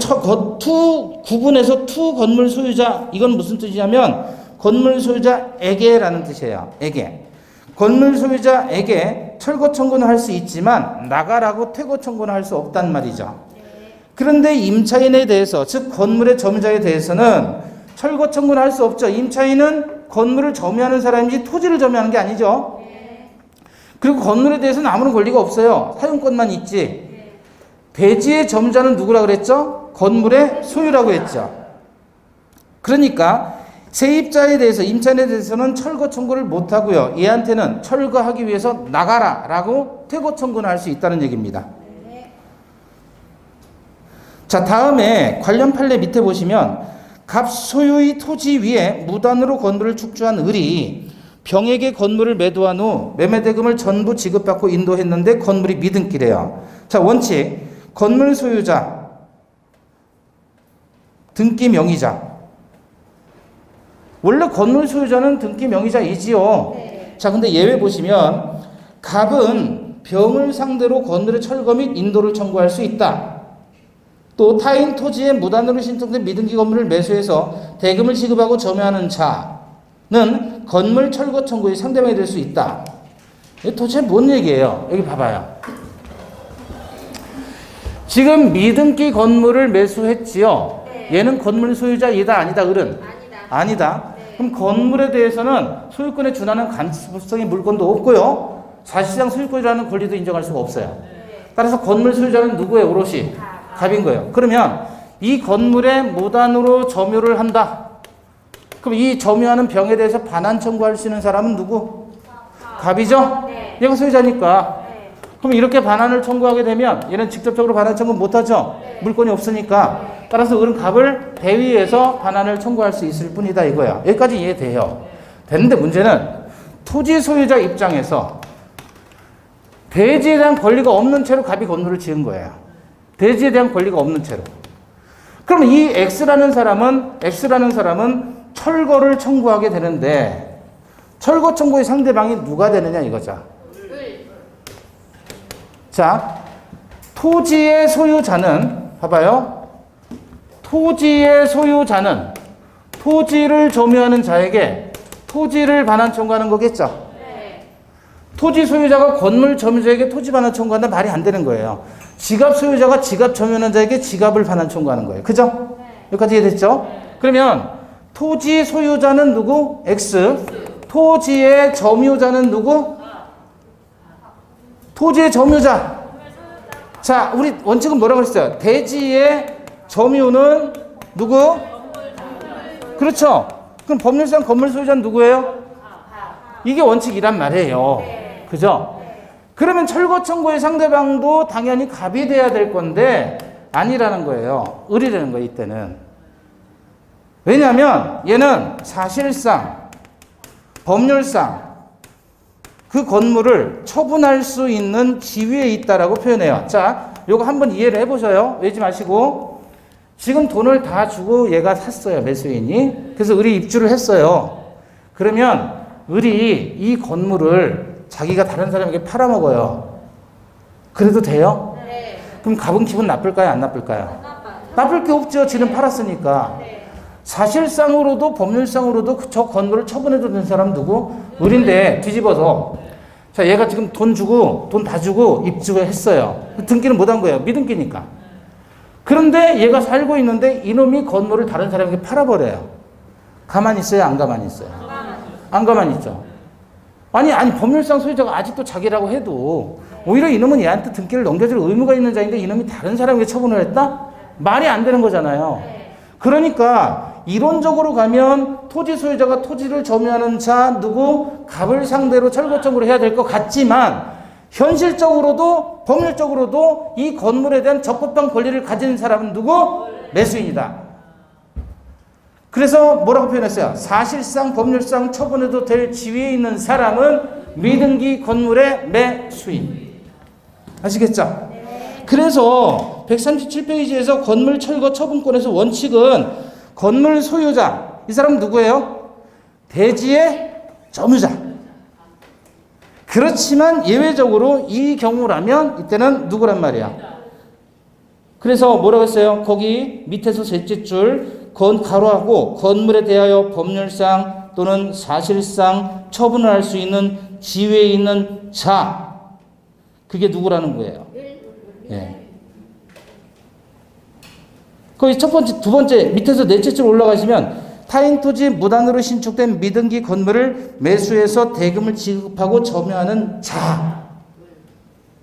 구분해서 건물 소유자. 이건 무슨 뜻이냐면 건물 소유자에게라는 뜻이에요. 에게. 건물 소유자에게 철거 청구는 할 수 있지만 나가라고 퇴거 청구는 할 수 없단 말이죠. 그런데 임차인에 대해서 즉 건물의 점유자에 대해서는 철거 청구는 할 수 없죠. 임차인은 건물을 점유하는 사람이지 토지를 점유하는 게 아니죠. 그리고 건물에 대해서는 아무런 권리가 없어요. 사용권만 있지. 대지의 점유자는 누구라 그랬죠? 건물의 소유라고 했죠. 그러니까 세입자에 대해서 임차인에 대해서는 철거 청구를 못하고요. 얘한테는 철거하기 위해서 나가라 라고 퇴거 청구는 할 수 있다는 얘기입니다. 자, 다음에 관련 판례 밑에 보시면 갑 소유의 토지 위에 무단으로 건물을 축조한 을이 병에게 건물을 매도한 후 매매대금을 전부 지급받고 인도했는데 건물이 미등기래요. 자, 원칙 건물 소유자 등기 명의자. 원래 건물 소유자는 등기 명의자이지요. 자, 근데 예외 보시면 갑은 병을 상대로 건물의 철거 및 인도를 청구할 수 있다. 또 타인 토지에 무단으로 신청된 미등기 건물을 매수해서 대금을 지급하고 점유하는 자. 건물 철거 청구의 상대방이 될 수 있다. 이게 도대체 뭔 얘기예요? 여기 봐봐요. 지금 미등기 건물을 매수했지요. 네. 얘는 건물 소유자 이다 아니다 을은? 아니다. 네. 그럼 건물에 대해서는 소유권에 준하는 간접성의 물건도 없고요. 사실상 소유권이라는 권리도 인정할 수가 없어요. 따라서 건물 소유자는 누구의 오롯이? 갑인 거예요. 그러면 이 건물에 무단으로 점유를 한다. 그럼 이 점유하는 병에 대해서 반환 청구할 수 있는 사람은 누구? 갑이죠? 네. 얘가 소유자니까. 네. 그럼 이렇게 반환을 청구하게 되면 얘는 직접적으로 반환 청구 못하죠? 네. 물건이 없으니까. 따라서 을은 갑을 대위해서 반환을 청구할 수 있을 뿐이다 이거야. 여기까지 이해돼요. 되는데 문제는 토지 소유자 입장에서 대지에 대한 권리가 없는 채로 갑이 건물을 지은 거예요. 대지에 대한 권리가 없는 채로. 그럼 이 X라는 사람은 철거를 청구하게 되는데 철거 청구의 상대방이 누가 되느냐 이거죠. 자, 토지의 소유자는 봐봐요. 토지의 소유자는 토지를 점유하는 자에게 토지를 반환 청구하는 거겠죠. 토지 소유자가 건물 점유자에게 토지 반환 청구한다 말이 안 되는 거예요. 지갑 소유자가 지갑 점유하는 자에게 지갑을 반환 청구하는 거예요. 그죠? 여기까지 이해됐죠? 그러면 토지 소유자는 누구? X. 토지의 점유자는 누구? 토지의 점유자. 자, 우리 원칙은 뭐라고 했어요? 대지의 점유는 누구? 그렇죠? 그럼 법률상 건물 소유자는 누구예요? 이게 원칙이란 말이에요. 그죠? 그러면 철거 청구의 상대방도 당연히 갑이 돼야 될 건데 아니라는 거예요. 을이라는 거예요, 이때는. 왜냐하면 얘는 사실상 법률상 그 건물을 처분할 수 있는 지위에 있다라고 표현해요. 자, 요거 한번 이해를 해보셔요. 외지 마시고. 지금 돈을 다 주고 얘가 샀어요, 매수인이. 그래서 을이 입주를 했어요. 그러면 을이 이 건물을 자기가 다른 사람에게 팔아먹어요. 그래도 돼요? 네. 그럼 갑은 기분 나쁠까요? 안 나쁠까요? 나쁠 게 없죠. 지는 팔았으니까. 사실상으로도 법률상으로도 저 건물을 처분해도 되는 사람 누구? 을인데 뒤집어서 자, 얘가 지금 돈 다 주고 입주를 했어요. 등기는 못한 거예요. 미등기니까. 그런데 얘가 살고 있는데 이놈이 건물을 다른 사람에게 팔아버려요. 가만히 있어요? 안 가만히 있어요? 안 가만히 있죠. 아니 법률상 소유자가 아직도 자기라고 해도 오히려 이놈은 얘한테 등기를 넘겨줄 의무가 있는 자인데 이놈이 다른 사람에게 처분을 했다? 말이 안 되는 거잖아요. 그러니까 이론적으로 가면 토지 소유자가 토지를 점유하는 자 누구? 갑을 상대로 철거 청구를 해야 될 것 같지만 현실적으로도 법률적으로도 이 건물에 대한 적법한 권리를 가진 사람은 누구? 매수인이다. 그래서 뭐라고 표현했어요? 사실상 법률상 처분해도 될 지위에 있는 사람은 미등기 건물의 매수인. 아시겠죠? 그래서 137페이지에서 건물 철거 처분권에서 원칙은 건물 소유자, 이 사람은 누구예요? 대지의 점유자. 그렇지만 예외적으로 이 경우라면 이때는 누구란 말이야? 그래서 뭐라고 했어요? 거기 밑에서 셋째 줄 가로하고 건물에 대하여 법률상 또는 사실상 처분을 할 수 있는 지위에 있는 자, 그게 누구라는 거예요? 예. 거기 첫 번째, 두 번째 밑에서 넷째 줄 올라가시면 타인 토지 무단으로 신축된 미등기 건물을 매수해서 대금을 지급하고 점유하는 자.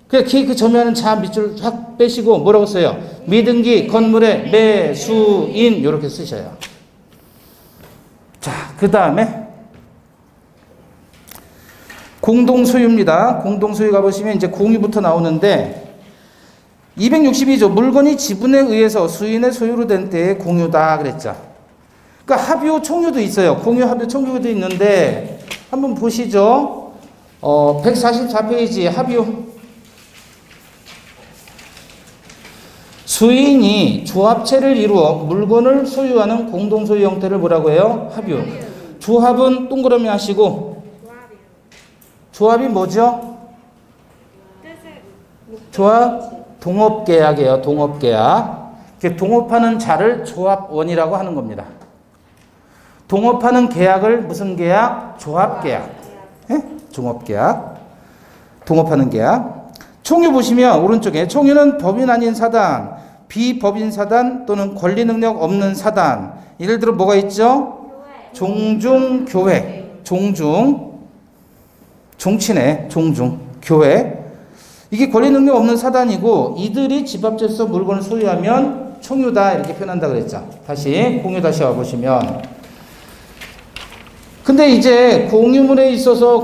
그 점유하는 자 밑줄 확 빼시고 뭐라고 써요? 미등기 건물의 매수인 이렇게 쓰셔요. 자, 그 다음에 공동소유입니다. 공동소유 가보시면 이제 공유부터 나오는데 262조 물건이 지분에 의해서 수인의 소유로 된 때의 공유다 그랬죠. 그러니까 합유 총유도 있어요. 공유 합유 총유도 있는데 한번 보시죠. 144페이지 합유. 수인이 조합체를 이루어 물건을 소유하는 공동소유 형태를 뭐라고 해요? 합유. 조합은 동그라미 하시고 조합이 뭐죠? 조합 동업계약이에요. 동업계약. 동업하는 자를 조합원이라고 하는 겁니다. 동업하는 계약을 무슨 계약? 조합계약. 예? 종업계약. 동업하는 계약. 총유 보시면 오른쪽에 총유는 법인 아닌 사단, 비법인 사단 또는 권리 능력 없는 사단. 예를 들어 뭐가 있죠? 종중 교회. 종중. 종치네. 종중. 교회. 이게 권리 능력 없는 사단이고 이들이 집합질서 물건을 소유하면 총유다 이렇게 표현한다 그랬죠. 다시 공유 다시 와보시면 근데 이제 공유물에 있어서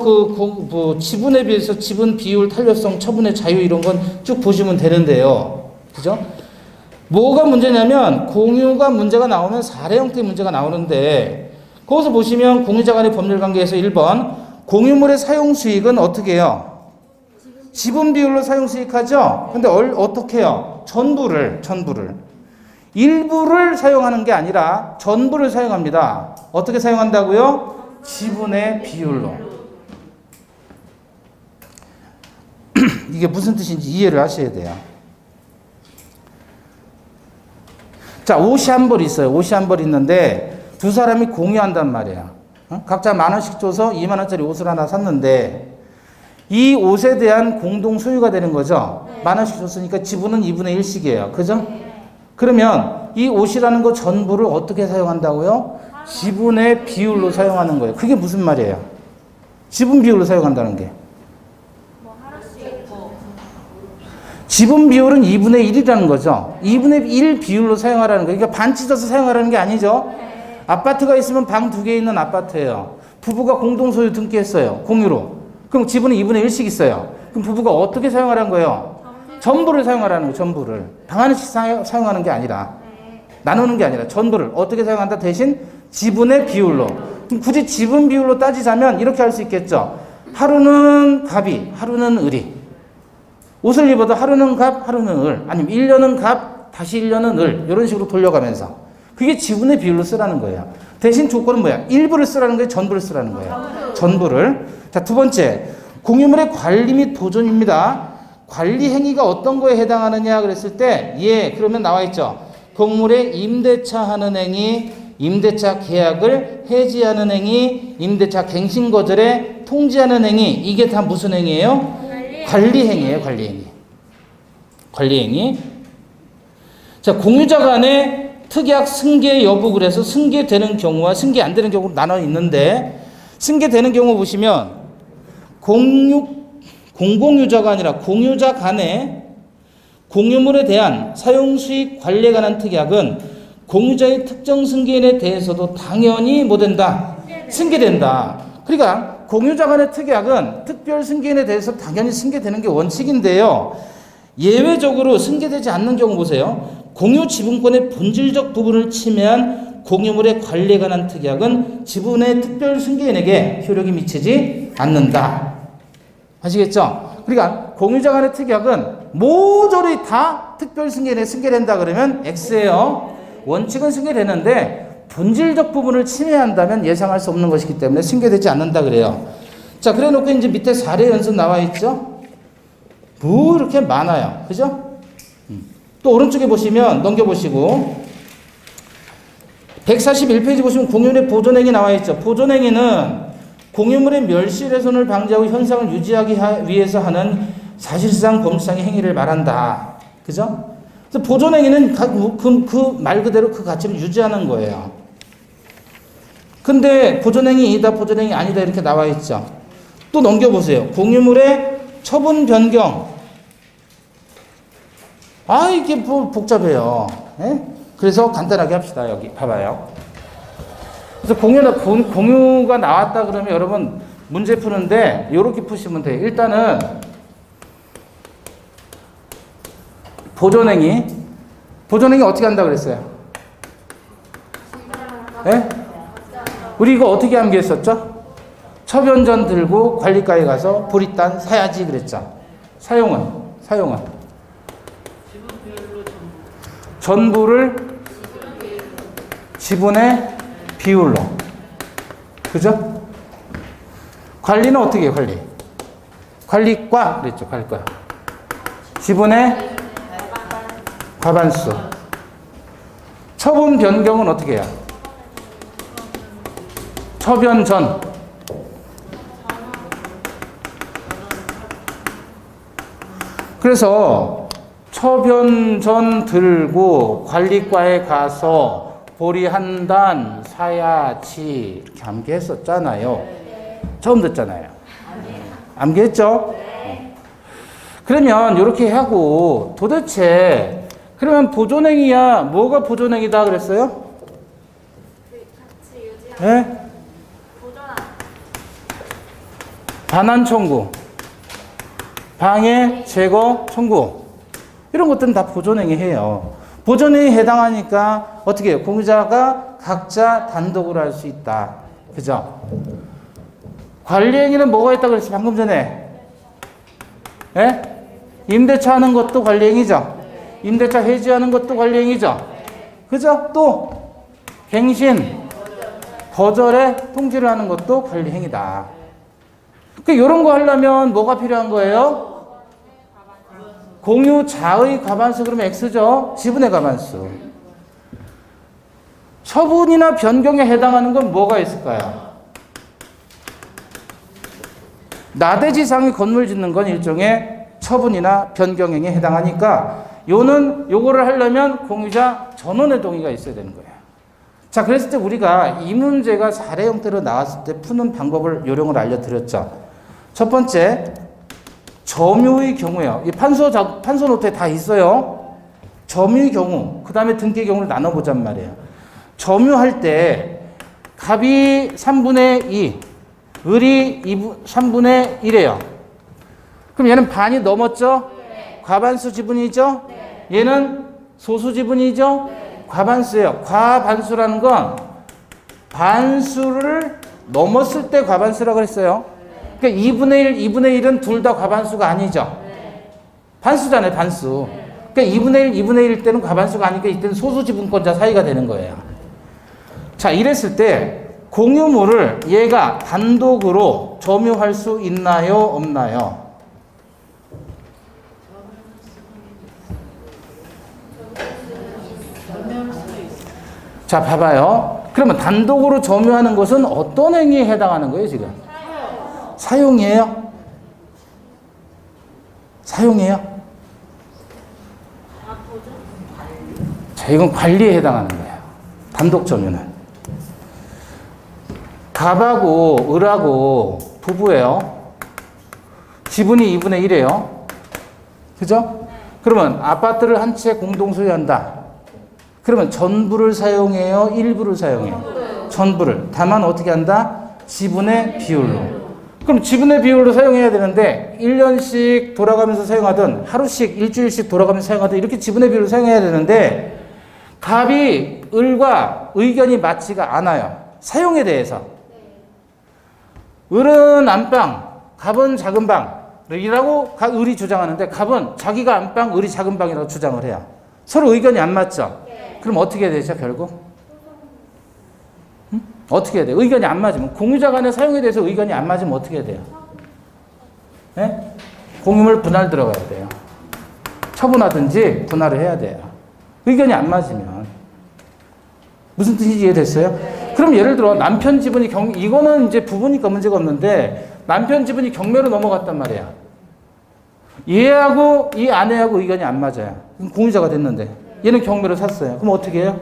지분에 비해서 지분 비율, 탄력성, 처분의 자유 이런 건 쭉 보시면 되는데요. 그죠? 뭐가 문제냐면 공유가 문제가 나오면 사례 형태의 문제가 나오는데 거기서 보시면 공유자 간의 법률 관계에서 1번 공유물의 사용 수익은 어떻게 해요? 지분 비율로 사용 수익하죠? 근데 어떻게 해요? 전부를. 일부를 사용하는 게 아니라 전부를 사용합니다. 어떻게 사용한다고요? 지분의 비율로. 이게 무슨 뜻인지 이해를 하셔야 돼요. 자, 옷이 한 벌 있어요. 옷이 한 벌 있는데 두 사람이 공유한단 말이에요. 각자 10,000원씩 줘서 20,000원짜리 옷을 하나 샀는데 이 옷에 대한 공동 소유가 되는 거죠. 10,000원씩 줬으니까 지분은 2분의 1씩이에요. 그죠? 그러면 이 옷이라는 거 전부를 어떻게 사용한다고요? 지분의 비율로 사용하는 거예요. 그게 무슨 말이에요? 지분 비율로 사용한다는 게. 지분 비율은 2분의 1이라는 거죠. 2분의 1 비율로 사용하라는 거예요. 그러니까 반 찢어서 사용하라는 게 아니죠. 아파트가 있으면 방 2개 있는 아파트예요. 부부가 공동소유 등기했어요. 공유로. 그럼 지분은 2분의 1씩 있어요. 그럼 부부가 어떻게 사용하라는 거예요? 전부를 사용하라는 거예요. 전부를. 방 하나씩 사용하는 게 아니라. 나누는 게 아니라 전부를. 어떻게 사용한다? 대신 지분의 비율로. 그럼 굳이 지분 비율로 따지자면 이렇게 할 수 있겠죠. 하루는 갑이, 하루는 을이. 옷을 입어도 하루는 갑, 하루는 을. 아니면 1년은 갑, 다시 1년은 을. 이런 식으로 돌려가면서. 그게 지분의 비율로 쓰라는 거예요. 대신 조건은 뭐야? 일부를 쓰라는 거예요? 전부를 쓰라는 거예요? 전부를. 자, 두 번째. 공유물의 관리 및 보존입니다. 관리 행위가 어떤 거에 해당하느냐 그랬을 때, 예, 그러면 나와 있죠. 건물의 임대차 하는 행위, 임대차 계약을 해지하는 행위, 임대차 갱신 거절에 통지하는 행위. 이게 다 무슨 행위예요? 관리 행위예요, 관리 행위. 관리 행위. 자, 공유자 간의 특약 승계 여부 그래서 승계되는 경우와 승계 안 되는 경우로 나눠 있는데 승계되는 경우 보시면 공공유자가 아니라 공유자 간의 공유물에 대한 사용수익 관리에 관한 특약은 공유자의 특정 승계인에 대해서도 당연히 뭐 된다? 승계된다. 그러니까 공유자 간의 특약은 특별 승계인에 대해서 당연히 승계되는 게 원칙인데요. 예외적으로 승계되지 않는 경우 보세요. 공유 지분권의 본질적 부분을 침해한 공유물의 관리에 관한 특약은 지분의 특별 승계인에게 효력이 미치지 않는다. 아시겠죠? 그러니까 공유자 간의 특약은 모조리 다 특별 승계인에 승계된다 그러면 X예요. 원칙은 승계되는데 본질적 부분을 침해한다면 예상할 수 없는 것이기 때문에 승계되지 않는다 그래요. 자, 그래 놓고 이제 밑에 사례 연습 나와 있죠? 뭐 이렇게 많아요. 그죠? 또 오른쪽에 보시면 넘겨보시고 141페이지 보시면 공유물의 보존행위 나와 있죠. 보존행위는 공유물의 멸실훼손을 방지하고 현상을 유지하기 위해서 하는 사실상 범죄상의 행위를 말한다. 그죠? 그래서 보존행위는 그 말 그대로 그 가치를 유지하는 거예요. 근데 보존행위이다, 보존행위 아니다 이렇게 나와 있죠. 또 넘겨보세요. 공유물의 처분 변경. 아, 이게 뭐 복잡해요. 예? 그래서 간단하게 합시다. 여기 봐봐요. 그래서 공유가 나왔다 그러면 여러분 문제 푸는데 이렇게 푸시면 돼요. 일단은 보존행위 어떻게 한다고 그랬어요? 예? 우리 이거 어떻게 암기했었죠? 처변전 들고 관리과에 가서 보리단 사야지 그랬죠. 사용은 전부를 지분의 비율로. 그죠? 관리는 어떻게 해요, 관리? 관리과 그랬죠, 관리과. 지분의 과반수. 처분 변경은 어떻게 해요? 처변 전. 그래서 처변 전 들고 관리과에 가서 보리 한 단 사야치 암기했었잖아요. 처음 듣잖아요. 암기했죠? 그러면 이렇게 하고 도대체 그러면 보존행위야 뭐가 보존행위다 그랬어요? 같이 유지하는 네? 보존한 반환 청구, 방해, 제거, 청구 이런 것들은 다 보존행위해요. 보존행위에 해당하니까 어떻게 해요? 공유자가 각자 단독으로 할 수 있다. 그죠? 관리행위는 뭐가 있다고 그랬어요? 방금 전에. 예? 임대차 하는 것도 관리행위죠. 임대차 해지하는 것도 관리행위죠. 그죠? 또 갱신, 거절에 통지를 하는 것도 관리행위다. 그러니까 이런 거 하려면 뭐가 필요한 거예요? 공유자의 과반수 그러면 X죠. 지분의 과반수. 처분이나 변경에 해당하는 건 뭐가 있을까요? 나대지상의 건물 짓는 건 일종의 처분이나 변경행위에 해당하니까 요거를 하려면 공유자 전원의 동의가 있어야 되는 거예요. 자, 그랬을 때 우리가 이 문제가 사례 형태로 나왔을 때 푸는 방법을 요령을 알려드렸죠. 첫 번째, 점유의 경우예요. 이 판소 노트에 다 있어요. 점유의 경우, 그 다음에 등기의 경우를 나눠보잔 말이에요. 점유할 때 갑이 3분의 2, 을이 3분의 1이에요. 그럼 얘는 반이 넘었죠? 네. 과반수 지분이죠? 네. 얘는 소수 지분이죠? 네. 과반수예요. 과반수라는 건 반수를 넘었을 때 과반수라고 했어요. 네. 그러니까 2분의 1은 둘 다 과반수가 아니죠? 네. 반수잖아요, 반수. 네. 그러니까 2분의 1일 때는 과반수가 아니니까 이때는 소수 지분권자 사이가 되는 거예요. 자, 이랬을 때 공유물을 얘가 단독으로 점유할 수 있나요? 없나요? 자, 봐봐요. 그러면 단독으로 점유하는 것은 어떤 행위에 해당하는 거예요, 지금? 사용이에요? 사용이에요? 자, 이건 관리에 해당하는 거예요. 단독 점유는. 갑하고 을하고 부부예요. 지분이 2분의 1이에요. 그죠? 그러면 아파트를 한 채 공동 소유한다. 그러면 전부를 사용해요? 일부를 사용해요? 전부를. 다만 어떻게 한다? 지분의 비율로. 그럼 지분의 비율로 사용해야 되는데 1년씩 돌아가면서 사용하든 하루씩 일주일씩 돌아가면서 사용하든 이렇게 지분의 비율로 사용해야 되는데 갑이 을과 의견이 맞지가 않아요. 사용에 대해서. 을은 안방, 갑은 작은 방이라고 을이 주장하는데 갑은 자기가 안방, 을이 작은 방이라고 주장을 해요. 서로 의견이 안 맞죠? 그럼 어떻게 해야 되죠, 결국? 응? 어떻게 해야 돼요? 의견이 안 맞으면. 공유자 간의 사용에 대해서 의견이 안 맞으면 어떻게 해야 돼요? 네? 공유물 분할 들어가야 돼요. 처분하든지 분할을 해야 돼요. 의견이 안 맞으면. 무슨 뜻인지 이해됐어요? 그럼 예를 들어 남편 지분이 이거는 이제 부부니까 문제가 없는데 남편 지분이 경매로 넘어갔단 말이야. 얘하고 이 아내하고 의견이 안 맞아요. 공유자가 됐는데 얘는 경매로 샀어요. 그럼 어떻게 해요?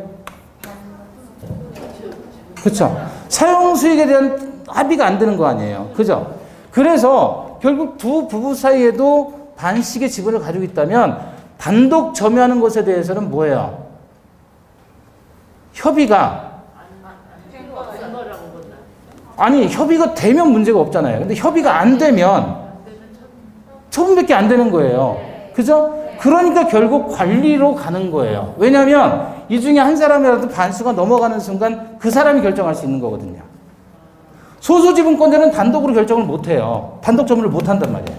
그렇죠. 사용 수익에 대한 합의가 안 되는 거 아니에요. 그죠? 그래서 결국 두 부부 사이에도 반씩의 지분을 가지고 있다면 단독 점유하는 것에 대해서는 뭐예요? 협의가 아니 협의가 되면 문제가 없잖아요. 근데 협의가 안 되면 처분밖에 안 되는 거예요. 그죠? 그러니까 결국 관리로 가는 거예요. 왜냐하면 이 중에 한 사람이라도 반수가 넘어가는 순간 그 사람이 결정할 수 있는 거거든요. 소수 지분권자는 단독으로 결정을 못 해요. 단독 점유를 못 한단 말이에요.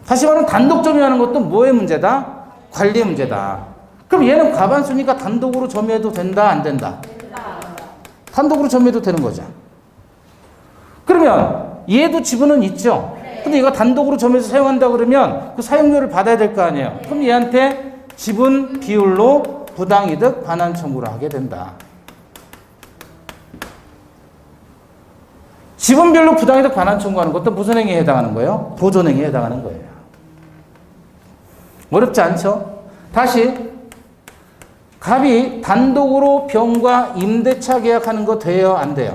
다시 말하면 단독 점유하는 것도 뭐의 문제다? 관리의 문제다. 그럼 얘는 과반수니까 단독으로 점유해도 된다, 안 된다? 단독으로 점유해도 되는 거죠. 그러면 얘도 지분은 있죠. 근데 얘가 단독으로 점유해서 사용한다 그러면 그 사용료를 받아야 될 거 아니에요. 그럼 얘한테 지분 비율로 부당이득 반환 청구를 하게 된다. 지분별로 부당이득 반환 청구하는 것도 무슨 행위에 해당하는 거예요? 보존행위에 해당하는 거예요. 어렵지 않죠? 다시 갑이 단독으로 병과 임대차 계약하는 거 돼요? 안 돼요?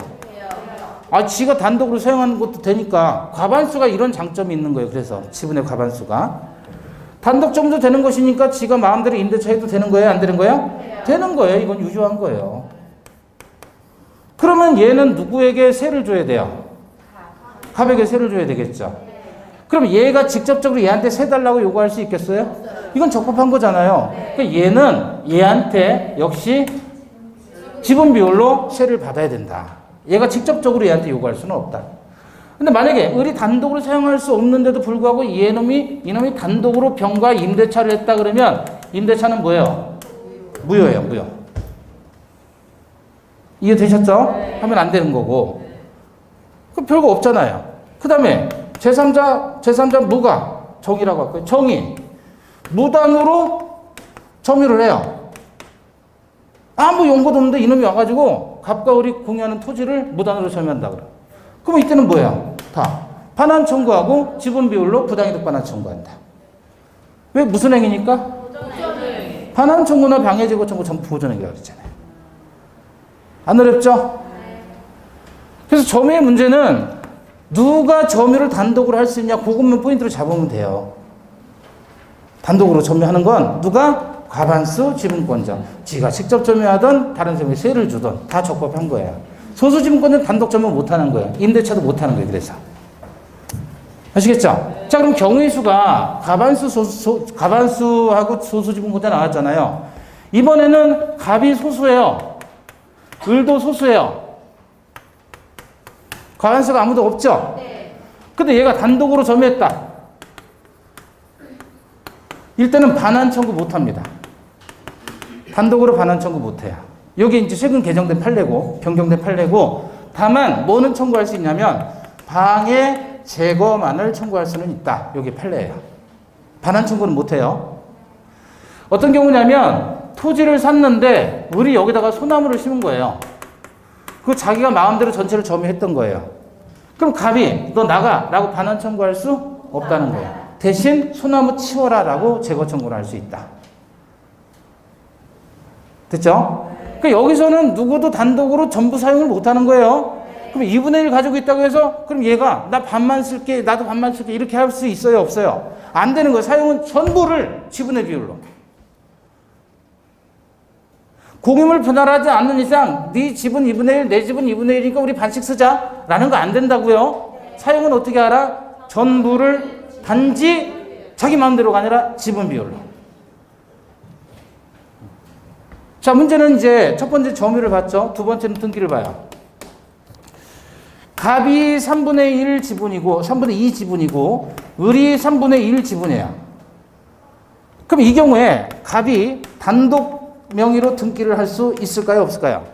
아, 지가 단독으로 사용하는 것도 되니까 과반수가 이런 장점이 있는 거예요. 그래서 지분의 과반수가 단독 점도 되는 것이니까 지가 마음대로 임대차 해도 되는 거예요? 안 되는 거예요? 되는 거예요. 이건 유효한 거예요. 그러면 얘는 누구에게 세를 줘야 돼요? 갑에게 세를 줘야 되겠죠. 그럼 얘가 직접적으로 얘한테 세 달라고 요구할 수 있겠어요? 이건 적법한 거잖아요. 그러니까 얘는 얘한테 역시 지분 비율로 세를 받아야 된다. 얘가 직접적으로 얘한테 요구할 수는 없다. 근데 만약에 을이 단독으로 사용할 수 없는데도 불구하고 이놈이 단독으로 병과 임대차를 했다 그러면 임대차는 뭐예요? 무효예요, 무효. 이해되셨죠? 하면 안 되는 거고. 그럼 별거 없잖아요. 그 다음에 제3자 무가 정의라고 할거예요. 정의. 무단으로 점유를 해요. 아무 연고도 없는데 이놈이 와가지고 갑과 을이 공유하는 토지를 무단으로 점유한다 그래. 그럼 이때는 뭐야? 다 반환 청구하고 지분 비율로 부당이득 반환 청구한다. 왜? 무슨 행위니까? 반환 청구나 방해 제거 청구 전부 보존행위라고 그랬잖아요. 안 어렵죠? 그래서 점유의 문제는 누가 점유를 단독으로 할 수 있냐 그것만 포인트로 잡으면 돼요. 단독으로 점유하는 건 누가? 과반수 지분권자. 지가 직접 점유하든 다른 사람이 세를 주든 다 적법한 거예요. 소수 지분권자는 단독 점유 못하는 거예요. 임대차도 못하는 거예요. 그래서. 아시겠죠? 자, 그럼 경우의 수가 과반수하고 소수 지분권자 나왔잖아요. 이번에는 갑이 소수예요. 을도 소수예요. 과반수가 아무도 없죠? 네. 근데 얘가 단독으로 점유했다. 이때는 반환 청구 못 합니다. 단독으로 반환 청구 못 해요. 여기 이제 최근 개정된 판례고, 변경된 판례고, 다만 뭐는 청구할 수 있냐면, 방해 제거만을 청구할 수는 있다. 여기 판례예요. 반환 청구는 못 해요. 어떤 경우냐면, 토지를 샀는데, 을이 여기다가 소나무를 심은 거예요. 그 자기가 마음대로 전체를 점유했던 거예요. 그럼 갑이 너 나가 라고 반환 청구할 수 없다는 거예요. 대신 소나무 치워라 라고 제거 청구를 할 수 있다. 됐죠? 그러니까 여기서는 누구도 단독으로 전부 사용을 못하는 거예요. 그럼 2분의 1 가지고 있다고 해서 그럼 얘가 나 반만 쓸게 나도 반만 쓸게 이렇게 할 수 있어요 없어요? 안 되는 거예요. 사용은 전부를 지분의 비율로. 공유물 분할하지 않는 이상 네 집은 2분의 1, 내 집은 2분의 1이니까 우리 반씩 쓰자 라는 거 안 된다고요. 사용은 어떻게 알아? 전부를 단지 자기 마음대로가 아니라 지분 비율로. 자, 문제는 이제 첫 번째 점유를 봤죠. 두 번째는 등기를 봐요. 갑이 3분의 1 지분이고 3분의 2 지분이고 을이 3분의 1 지분이에요. 그럼 이 경우에 갑이 단독 명의로 등기를 할 수 있을까요? 없을까요?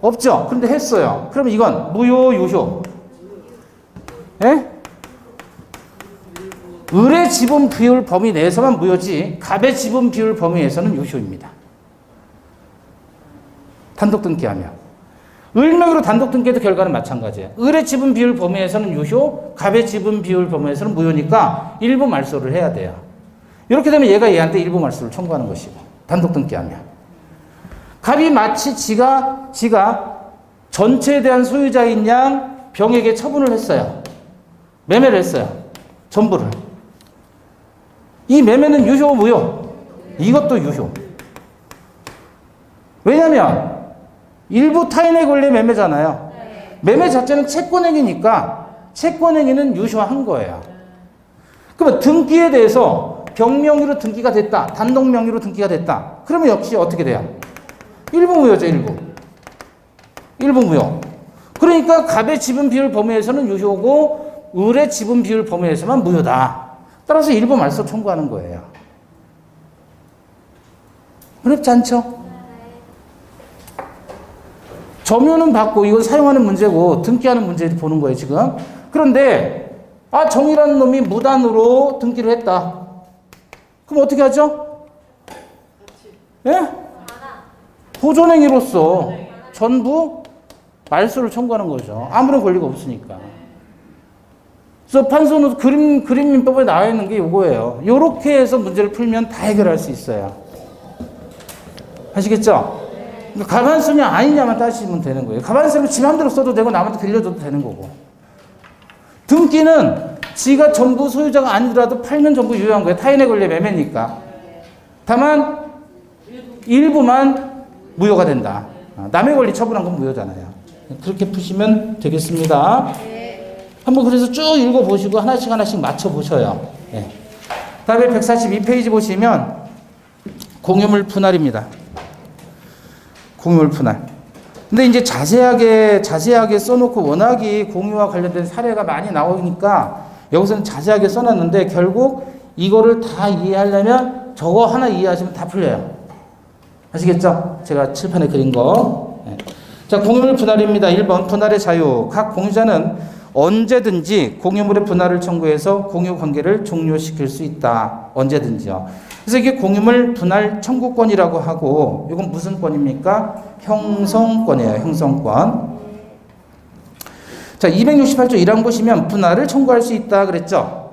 없죠. 그런데 했어요. 그럼 이건 무효, 유효? 예? 을의 지분 비율 범위 내에서만 무효지 갑의 지분 비율 범위 내에서는 유효입니다. 단독 등기하면. 을 명의로 단독 등기해도 결과는 마찬가지예요. 을의 지분 비율 범위 내에서는 유효, 갑의 지분 비율 범위 내에서는 무효니까 일부 말소를 해야 돼요. 이렇게 되면 얘가 얘한테 일부 말소를 청구하는 것이고 단독 등기하면. 갑이 마치 지가 전체에 대한 소유자인 양 병에게 처분을 했어요. 매매를 했어요. 전부를. 이 매매는 유효, 무효? 이것도 유효. 왜냐면 일부 타인의 권리 매매잖아요. 매매 자체는 채권행위니까 채권행위는 유효한 거예요. 그러면 등기에 대해서 병명의로 등기가 됐다. 단독 명의로 등기가 됐다. 그러면 역시 어떻게 돼요? 일부 무효죠, 일부. 일부 무효. 그러니까 갑의 지분 비율 범위에서는 유효고 을의 지분 비율 범위에서만 무효다. 따라서 일부 말소 청구하는 거예요. 어렵지 않죠? 점유는 받고 이건 사용하는 문제고 등기하는 문제를 보는 거예요, 지금. 그런데 정의라는 놈이 무단으로 등기를 했다. 그럼 어떻게 하죠? 예? 보존행위로서 전부 말소를 청구하는 거죠. 아무런 권리가 없으니까. 그래서 판소는 그림민법에 나와 있는 게 이거예요. 이렇게 해서 문제를 풀면 다 해결할 수 있어요. 아시겠죠? 그러니까 가반수냐 아니냐만 따지면 되는 거예요. 가반수는 지 마음대로 써도 되고 남한테 빌려줘도 되는 거고. 등기는 지가 전부 소유자가 아니더라도 팔면 전부 유효한 거예요. 타인의 권리에 매매니까. 다만 일부만 무효가 된다. 남의 권리 처분한 건 무효잖아요. 그렇게 푸시면 되겠습니다. 한번 그래서 쭉 읽어보시고 하나씩 맞춰보셔요. 네. 다음에 142페이지 보시면 공유물 분할입니다. 공유물 분할. 근데 이제 자세하게 써놓고 워낙에 공유와 관련된 사례가 많이 나오니까 여기서는 자세하게 써놨는데 결국 이거를 다 이해하려면 저거 하나 이해하시면 다 풀려요. 아시겠죠? 제가 칠판에 그린 거. 네. 자, 공유물 분할입니다. 1번 분할의 자유. 각 공유자는 언제든지 공유물의 분할을 청구해서 공유 관계를 종료시킬 수 있다. 언제든지요. 그래서 이게 공유물 분할 청구권이라고 하고 이건 무슨 권입니까? 형성권이에요. 형성권. 자, 268조 1항 보시면 분할을 청구할 수 있다 그랬죠.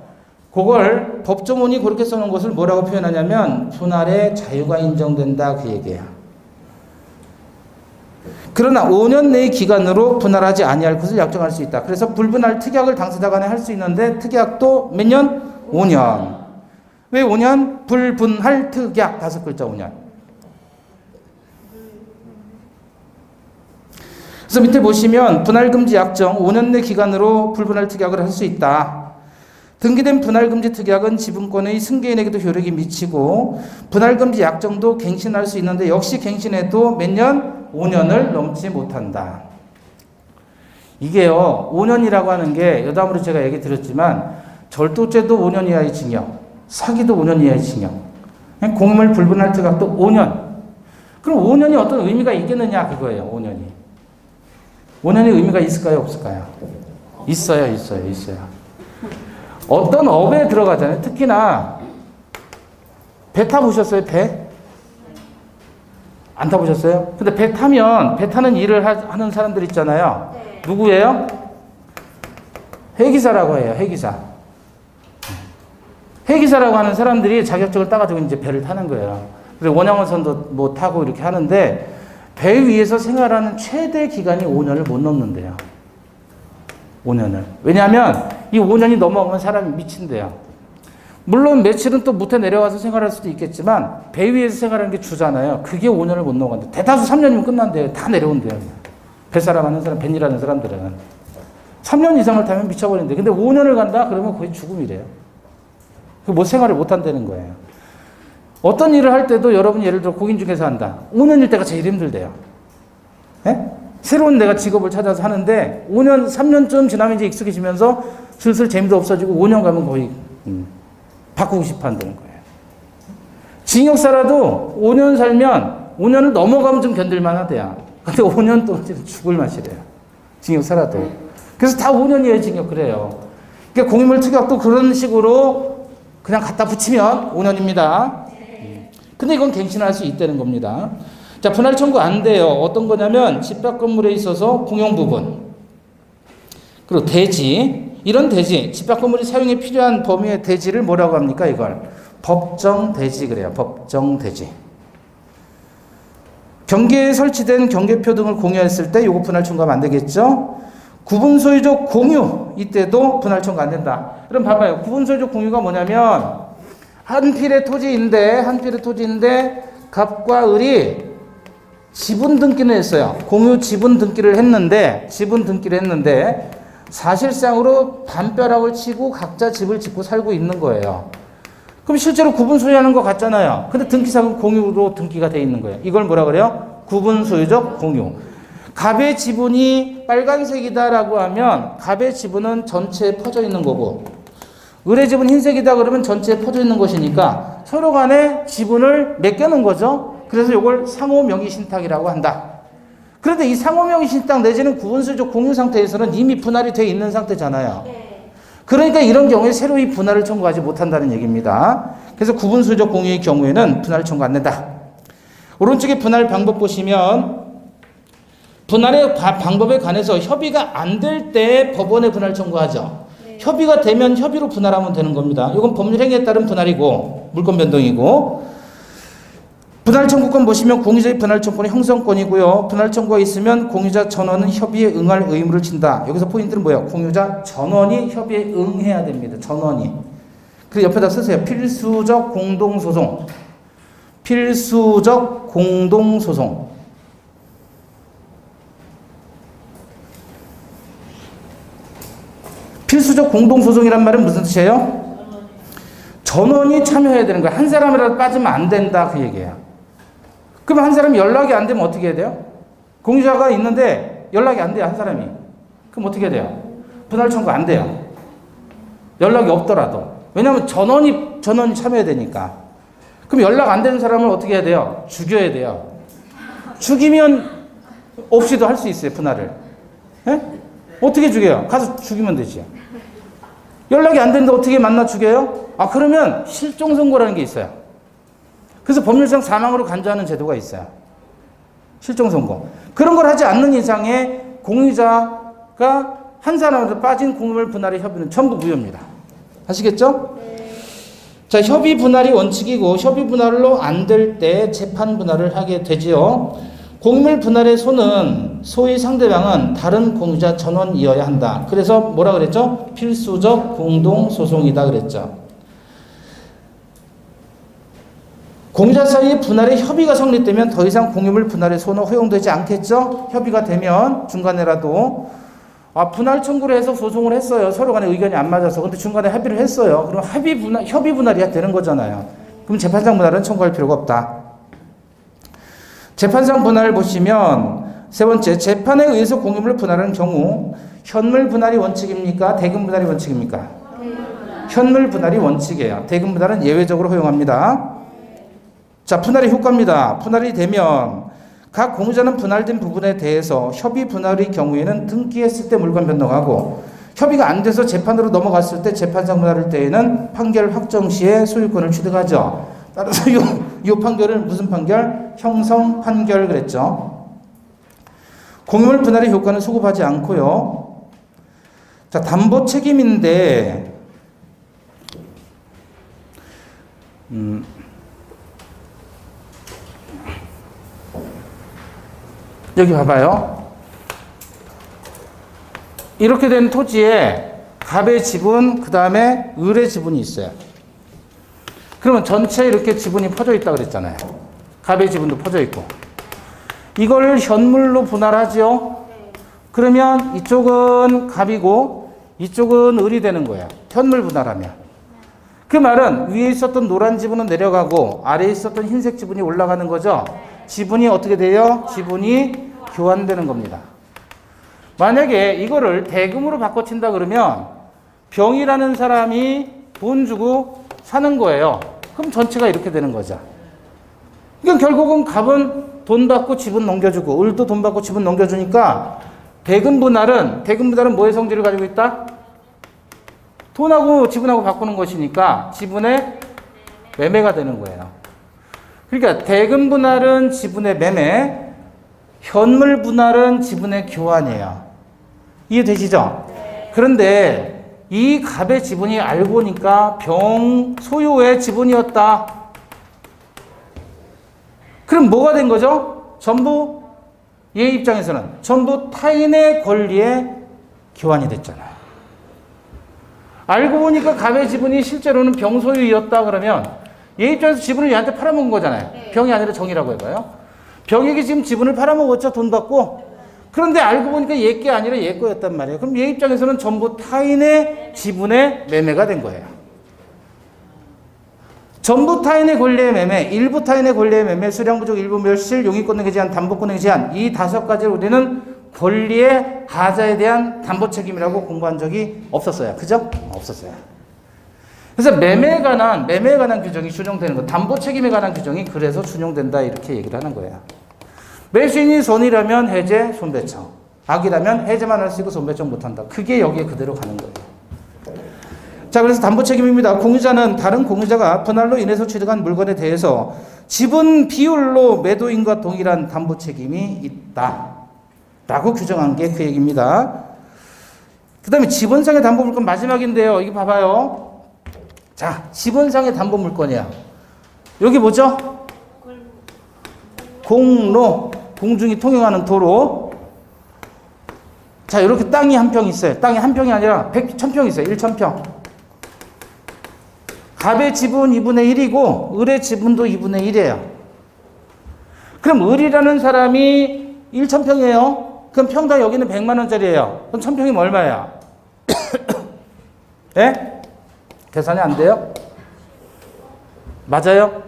그걸 법조문이 그렇게 써놓은 것을 뭐라고 표현하냐면 분할의 자유가 인정된다 그 얘기예요. 그러나 5년 내의 기간으로 분할하지 아니할 것을 약정할 수 있다. 그래서 불분할 특약을 당사자 간에 할 수 있는데 특약도 몇 년? 5년. 왜 5년? 불분할 특약 5글자 5년. 그래서 밑에 보시면 분할금지 약정 5년 내 기간으로 불분할 특약을 할 수 있다. 등기된 분할금지 특약은 지분권의 승계인에게도 효력이 미치고 분할금지 약정도 갱신할 수 있는데 역시 갱신해도 몇 년? 5년을 넘지 못한다. 이게요 5년이라고 하는 게 여담으로 제가 얘기 드렸지만 절도죄도 5년 이하의 징역, 사기도 5년 이하의 징역, 공유물 불분할 특약도 5년. 그럼 5년이 어떤 의미가 있겠느냐 그거예요. 5년이 의미가 있을까요 없을까요? 있어요. 어떤 업에 들어가잖아요. 특히나 배 타보셨어요? 배? 안 타보셨어요? 근데 배 타는 일을 하는 사람들 있잖아요. 네. 누구예요? 해기사라고 해요. 해기사라고 하는 사람들이 자격증을 따가지고 이제 배를 타는 거예요. 그래서 원양어선도 뭐 타고 이렇게 하는데 배 위에서 생활하는 최대 기간이 5년을 못 넘는데요. 5년을. 왜냐하면 이 5년이 넘어가면 사람이 미친대요. 물론 며칠은 또 무태 내려와서 생활할 수도 있겠지만 배 위에서 생활하는 게 주잖아요. 그게 5년을 못 넘어간다. 대다수 3년이면 끝난대요. 다 내려온대요. 뱃사람 하는 사람, 뱃일하는 사람들은 3년 이상을 타면 미쳐버린대. 근데 5년을 간다? 그러면 거의 죽음이래요. 뭐 생활을 못 한다는 거예요. 어떤 일을 할 때도 여러분 예를 들어 공인중개사 한다. 5년일 때가 제일 힘들대요. 예? 새로운 내가 직업을 찾아서 하는데 5년, 3년쯤 지나면 이제 익숙해지면서 슬슬 재미도 없어지고 5년 가면 거의 바꾸고 싶어 한다는 거예요. 징역사라도 5년 살면 5년을 넘어가면 좀 견딜만 하대요. 근데 5년 동안 죽을 맛이래요. 징역사라도. 그래서 다 5년이에요, 징역. 그래요. 그러니까 공유물 특약도 그런 식으로 그냥 갖다 붙이면 5년입니다. 근데 이건 갱신할 수 있다는 겁니다. 자, 분할 청구 안 돼요. 어떤 거냐면 집합 건물에 있어서 공용 부분 그리고 대지 이런 대지 집합 건물이 사용에 필요한 범위의 대지를 뭐라고 합니까? 이걸 법정 대지 그래요. 법정 대지. 경계에 설치된 경계표 등을 공유했을 때 요거 분할 청구하면 안 되겠죠? 구분 소유적 공유 이때도 분할 청구 안 된다. 그럼 봐봐요. 구분 소유적 공유가 뭐냐면 한 필의 토지인데 갑과 을이 지분 등기는 했어요. 공유 지분 등기를 했는데 사실상으로 담벼락을 치고 각자 집을 짓고 살고 있는 거예요. 그럼 실제로 구분 소유하는 것 같잖아요. 근데 등기상은 공유로 등기가 돼 있는 거예요. 이걸 뭐라 그래요? 구분 소유적 공유. 갑의 지분이 빨간색이다라고 하면 갑의 지분은 전체에 퍼져 있는 거고 을의 지분 흰색이다 그러면 전체에 퍼져 있는 것이니까 서로 간에 지분을 맡겨놓은 거죠. 그래서 이걸 상호 명의 신탁이라고 한다. 그런데 이 상호 명의 신탁 내지는 구분소유적 공유 상태에서는 이미 분할이 돼 있는 상태잖아요. 그러니까 이런 경우에 새로이 분할을 청구하지 못한다는 얘기입니다. 그래서 구분소유적 공유의 경우에는 분할 청구 안 된다. 오른쪽에 분할 방법 보시면 분할의 방법에 관해서 협의가 안 될 때 법원에 분할 청구하죠. 협의가 되면 협의로 분할하면 되는 겁니다. 이건 법률 행위에 따른 분할이고 물권 변동이고, 분할 청구권 보시면 공유자의 분할 청구권이 형성권이고요. 분할 청구가 있으면 공유자 전원은 협의에 응할 의무를 진다. 여기서 포인트는 뭐예요? 공유자 전원이 협의에 응해야 됩니다. 전원이. 그리고 옆에다 쓰세요. 필수적 공동소송. 필수적 공동소송. 필수적 공동소송이란 말은 무슨 뜻이에요? 전원이 참여해야 되는 거야. 한 사람이라도 빠지면 안 된다, 그 얘기예요. 그럼 한 사람이 연락이 안 되면 어떻게 해야 돼요? 공유자가 있는데 연락이 안 돼요, 한 사람이. 그럼 어떻게 해야 돼요? 분할 청구 안 돼요. 연락이 없더라도. 왜냐하면 전원이 참여해야 되니까. 그럼 연락 안 되는 사람을 어떻게 해야 돼요? 죽여야 돼요. 죽이면 없이도 할 수 있어요, 분할을. 예? 어떻게 죽여요? 가서 죽이면 되지. 연락이 안 되는데 어떻게 만나 죽여요? 아, 그러면 실종선고라는 게 있어요. 그래서 법률상 사망으로 간주하는 제도가 있어요. 실종선고. 그런 걸 하지 않는 이상에 공유자가 한 사람으로 빠진 공유물 분할의 협의는 전부 무효입니다. 아시겠죠? 자, 협의 분할이 원칙이고 협의 분할로 안 될 때 재판 분할을 하게 되지요. 공유물 분할의 소는 소의 상대방은 다른 공유자 전원이어야 한다. 그래서 뭐라 그랬죠? 필수적 공동소송이다 그랬죠. 공유자 사이의 분할에 협의가 성립되면 더 이상 공유물 분할의 소는 허용되지 않겠죠? 협의가 되면 중간에라도 분할 청구를 해서 소송을 했어요. 서로 간에 의견이 안 맞아서. 근데 중간에 협의를 했어이 그럼 협의 분할이 되는 거잖아요. 그럼 재판상 분할은 청구할 필요가 없다. 재판상 분할을 보시면 세 번째, 재판에 의해서 공유물을 분할하는 경우 현물 분할이 원칙입니까? 대금 분할이 원칙입니까? 현물 분할이 원칙이에요. 대금 분할은 예외적으로 허용합니다. 자, 분할의 효과입니다. 분할이 되면 각 공유자는 분할된 부분에 대해서 협의 분할의 경우에는 등기했을 때 물권 변동하고, 협의가 안 돼서 재판으로 넘어갔을 때 재판상 분할할 때에는 판결 확정 시에 소유권을 취득하죠. 따라서 이 판결은 무슨 판결? 형성 판결 그랬죠. 공유물 분할의 효과는 소급하지 않고요. 자, 담보 책임인데 여기 봐봐요. 이렇게 된 토지에 갑의 지분, 그 다음에 을의 지분이 있어요. 그러면 전체 이렇게 지분이 퍼져 있다 그랬잖아요. 갑의 지분도 퍼져 있고. 이걸 현물로 분할하죠. 그러면 이쪽은 갑이고 이쪽은 을이 되는 거예요. 현물 분할하면. 그 말은 위에 있었던 노란 지분은 내려가고 아래에 있었던 흰색 지분이 올라가는 거죠. 지분이 어떻게 돼요? 지분이 교환되는 겁니다. 만약에 이거를 대금으로 바꿔친다 그러면 병이라는 사람이 돈 주고 사는 거예요. 그럼 전체가 이렇게 되는 거죠. 그러니까 결국은 갑은 돈 받고 지분 넘겨주고 을도 돈 받고 지분 넘겨주니까 대금 분할은 뭐의 성질을 가지고 있다? 돈하고 지분하고 바꾸는 것이니까 지분의 매매가 되는 거예요. 그러니까 대금 분할은 지분의 매매, 현물 분할은 지분의 교환이에요. 이해되시죠? 그런데 이 갑의 지분이 알고 보니까 병 소유의 지분이었다. 그럼 뭐가 된 거죠? 전부 얘 입장에서는 전부 타인의 권리에 교환이 됐잖아요. 알고 보니까 갑의 지분이 실제로는 병 소유이었다 그러면 얘 입장에서 지분을 얘한테 팔아먹은 거잖아요. 병이 아니라 정이라고 해봐요. 병에게 지금 지분을 팔아먹었죠. 돈 받고. 그런데 알고 보니까 얘 게 아니라 얘 거였단 말이에요. 그럼 얘 입장에서는 전부 타인의 지분의 매매가 된 거예요. 전부 타인의 권리의 매매, 일부 타인의 권리의 매매, 수량 부족, 일부 멸실, 용익권능의 제한, 담보권능의 제한, 이 5가지를 우리는 권리의 하자에 대한 담보 책임이라고 공부한 적이 없었어요. 그죠? 없었어요. 그래서 매매에 관한 규정이 준용되는 거, 담보 책임에 관한 규정이 그래서 준용된다 이렇게 얘기를 하는 거예요. 매수인이 손이라면 해제, 손배청. 악이라면 해제만 할 수 있고 손배청 못한다. 그게 여기에 그대로 가는 거예요. 자, 그래서 담보 책임입니다. 공유자는 다른 공유자가 분할로 인해서 취득한 물건에 대해서 지분 비율로 매도인과 동일한 담보 책임이 있다. 라고 규정한 게 그 얘기입니다. 그 다음에 지분상의 담보물권 마지막인데요. 이게 봐봐요. 자, 지분상의 담보물권이야. 여기 뭐죠? 공로, 공중이 통행하는 도로. 자, 이렇게 땅이 한 평 있어요. 땅이 한 평이 아니라 1000평 있어요. 1000평. 갑의 지분 2분의 1이고 을의 지분도 2분의 1이에요. 그럼 을이라는 사람이 1000평이에요. 그럼 평당 여기는 100만 원짜리예요. 그럼 1000평이면 얼마야? 예? 계산이 안 돼요? 맞아요?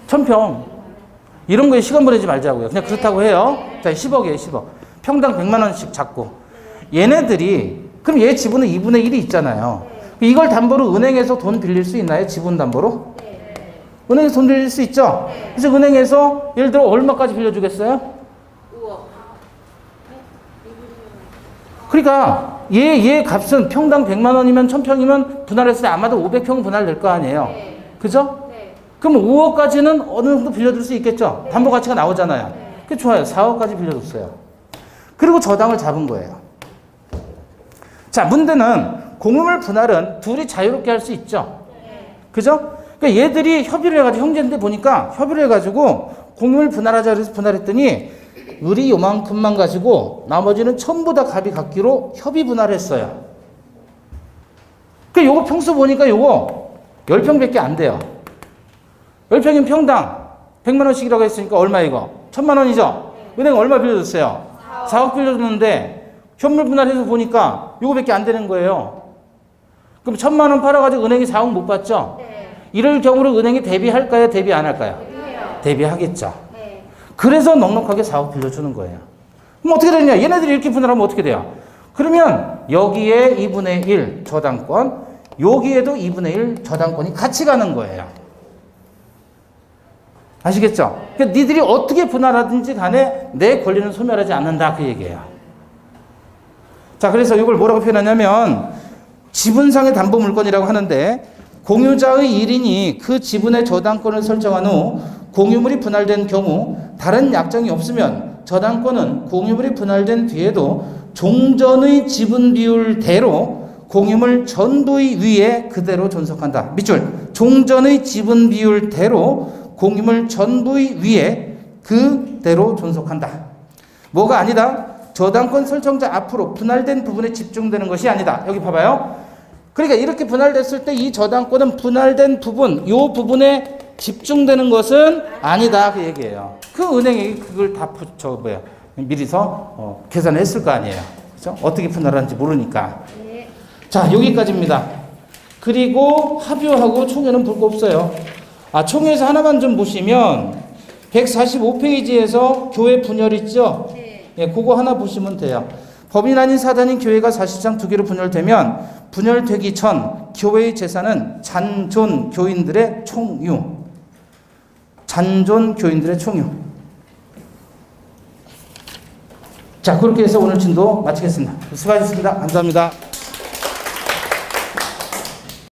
1000평. 이런 거에 시간 보내지 말자고요. 그냥 그렇다고 해요. 자, 10억이에요, 10억. 평당 100만 원씩 잡고. 얘네들이, 그럼 얘 지분은 2분의 1이 있잖아요. 이걸 담보로 은행에서 돈 빌릴 수 있나요? 지분 담보로? 은행에서 돈 빌릴 수 있죠? 그래서 은행에서 예를 들어 얼마까지 빌려주겠어요? 5억. 그러니까 얘 값은 평당 100만 원이면 1000평이면 분할했을 때 아마도 500평 분할될 거 아니에요. 그죠? 그럼 5억까지는 어느 정도 빌려줄 수 있겠죠? 담보 가치가 나오잖아요. 그 좋아요. 4억까지 빌려줬어요. 그리고 저당을 잡은 거예요. 자, 문제는 공유물 분할은 둘이 자유롭게 할 수 있죠. 그죠? 그러니까 얘들이 협의를 해가지고 형제인데 보니까 협의를 해가지고 공유물 분할하자 그래서 분할했더니 을이 요만큼만 가지고 나머지는 전부 다 갑이 갖기로 협의 분할했어요. 그 요거 평수 보니까 요거 10평밖에 안 돼요. 10평이면 평당 100만 원씩이라고 했으니까 얼마 이거? 1000만 원이죠? 은행 얼마 빌려줬어요? 4억 빌려줬는데 현물 분할해서 보니까 요거밖에 안 되는 거예요. 그럼 1000만 원 팔아가지고 은행이 4억 못 받죠? 이럴 경우로 은행이 대비할까요? 대비 안 할까요? 대비하겠죠. 그래서 넉넉하게 4억 빌려주는 거예요. 그럼 어떻게 되냐? 얘네들이 이렇게 분할하면 어떻게 돼요? 그러면 여기에 2분의 1 저당권, 여기에도 2분의 1 저당권이 같이 가는 거예요. 아시겠죠? 그러니까 니들이 어떻게 분할하든지 간에 내 권리는 소멸하지 않는다 그 얘기예요. 자, 그래서 이걸 뭐라고 표현하냐면 지분상의 담보물권이라고 하는데 공유자의 1인이 그 지분의 저당권을 설정한 후 공유물이 분할된 경우 다른 약정이 없으면 저당권은 공유물이 분할된 뒤에도 종전의 지분 비율대로 공유물 전부의 위에 그대로 존속한다. 밑줄. 종전의 지분 비율대로 공유물 전부의 위에 그대로 존속한다. 뭐가 아니다? 저당권 설정자 앞으로 분할된 부분에 집중되는 것이 아니다. 여기 봐봐요. 그러니까 이렇게 분할됐을 때 이 저당권은 분할된 부분, 이 부분에 집중되는 것은 아니다 그 얘기예요. 그 은행이 그걸 다 미리서 계산을 했을 거 아니에요. 그렇죠? 어떻게 분할하는지 모르니까. 자, 여기까지입니다. 그리고 합유하고 총회는 볼 거 없어요. 아, 총회에서 하나만 좀 보시면 145페이지에서 교회 분열 있죠? 예, 그거 하나 보시면 돼요. 법인 아닌 사단인 교회가 사실상 두 개로 분열되면 분열되기 전 교회의 재산은 잔존 교인들의 총유. 잔존 교인들의 총유. 자, 그렇게 해서 오늘 진도 마치겠습니다. 수고하셨습니다. 감사합니다.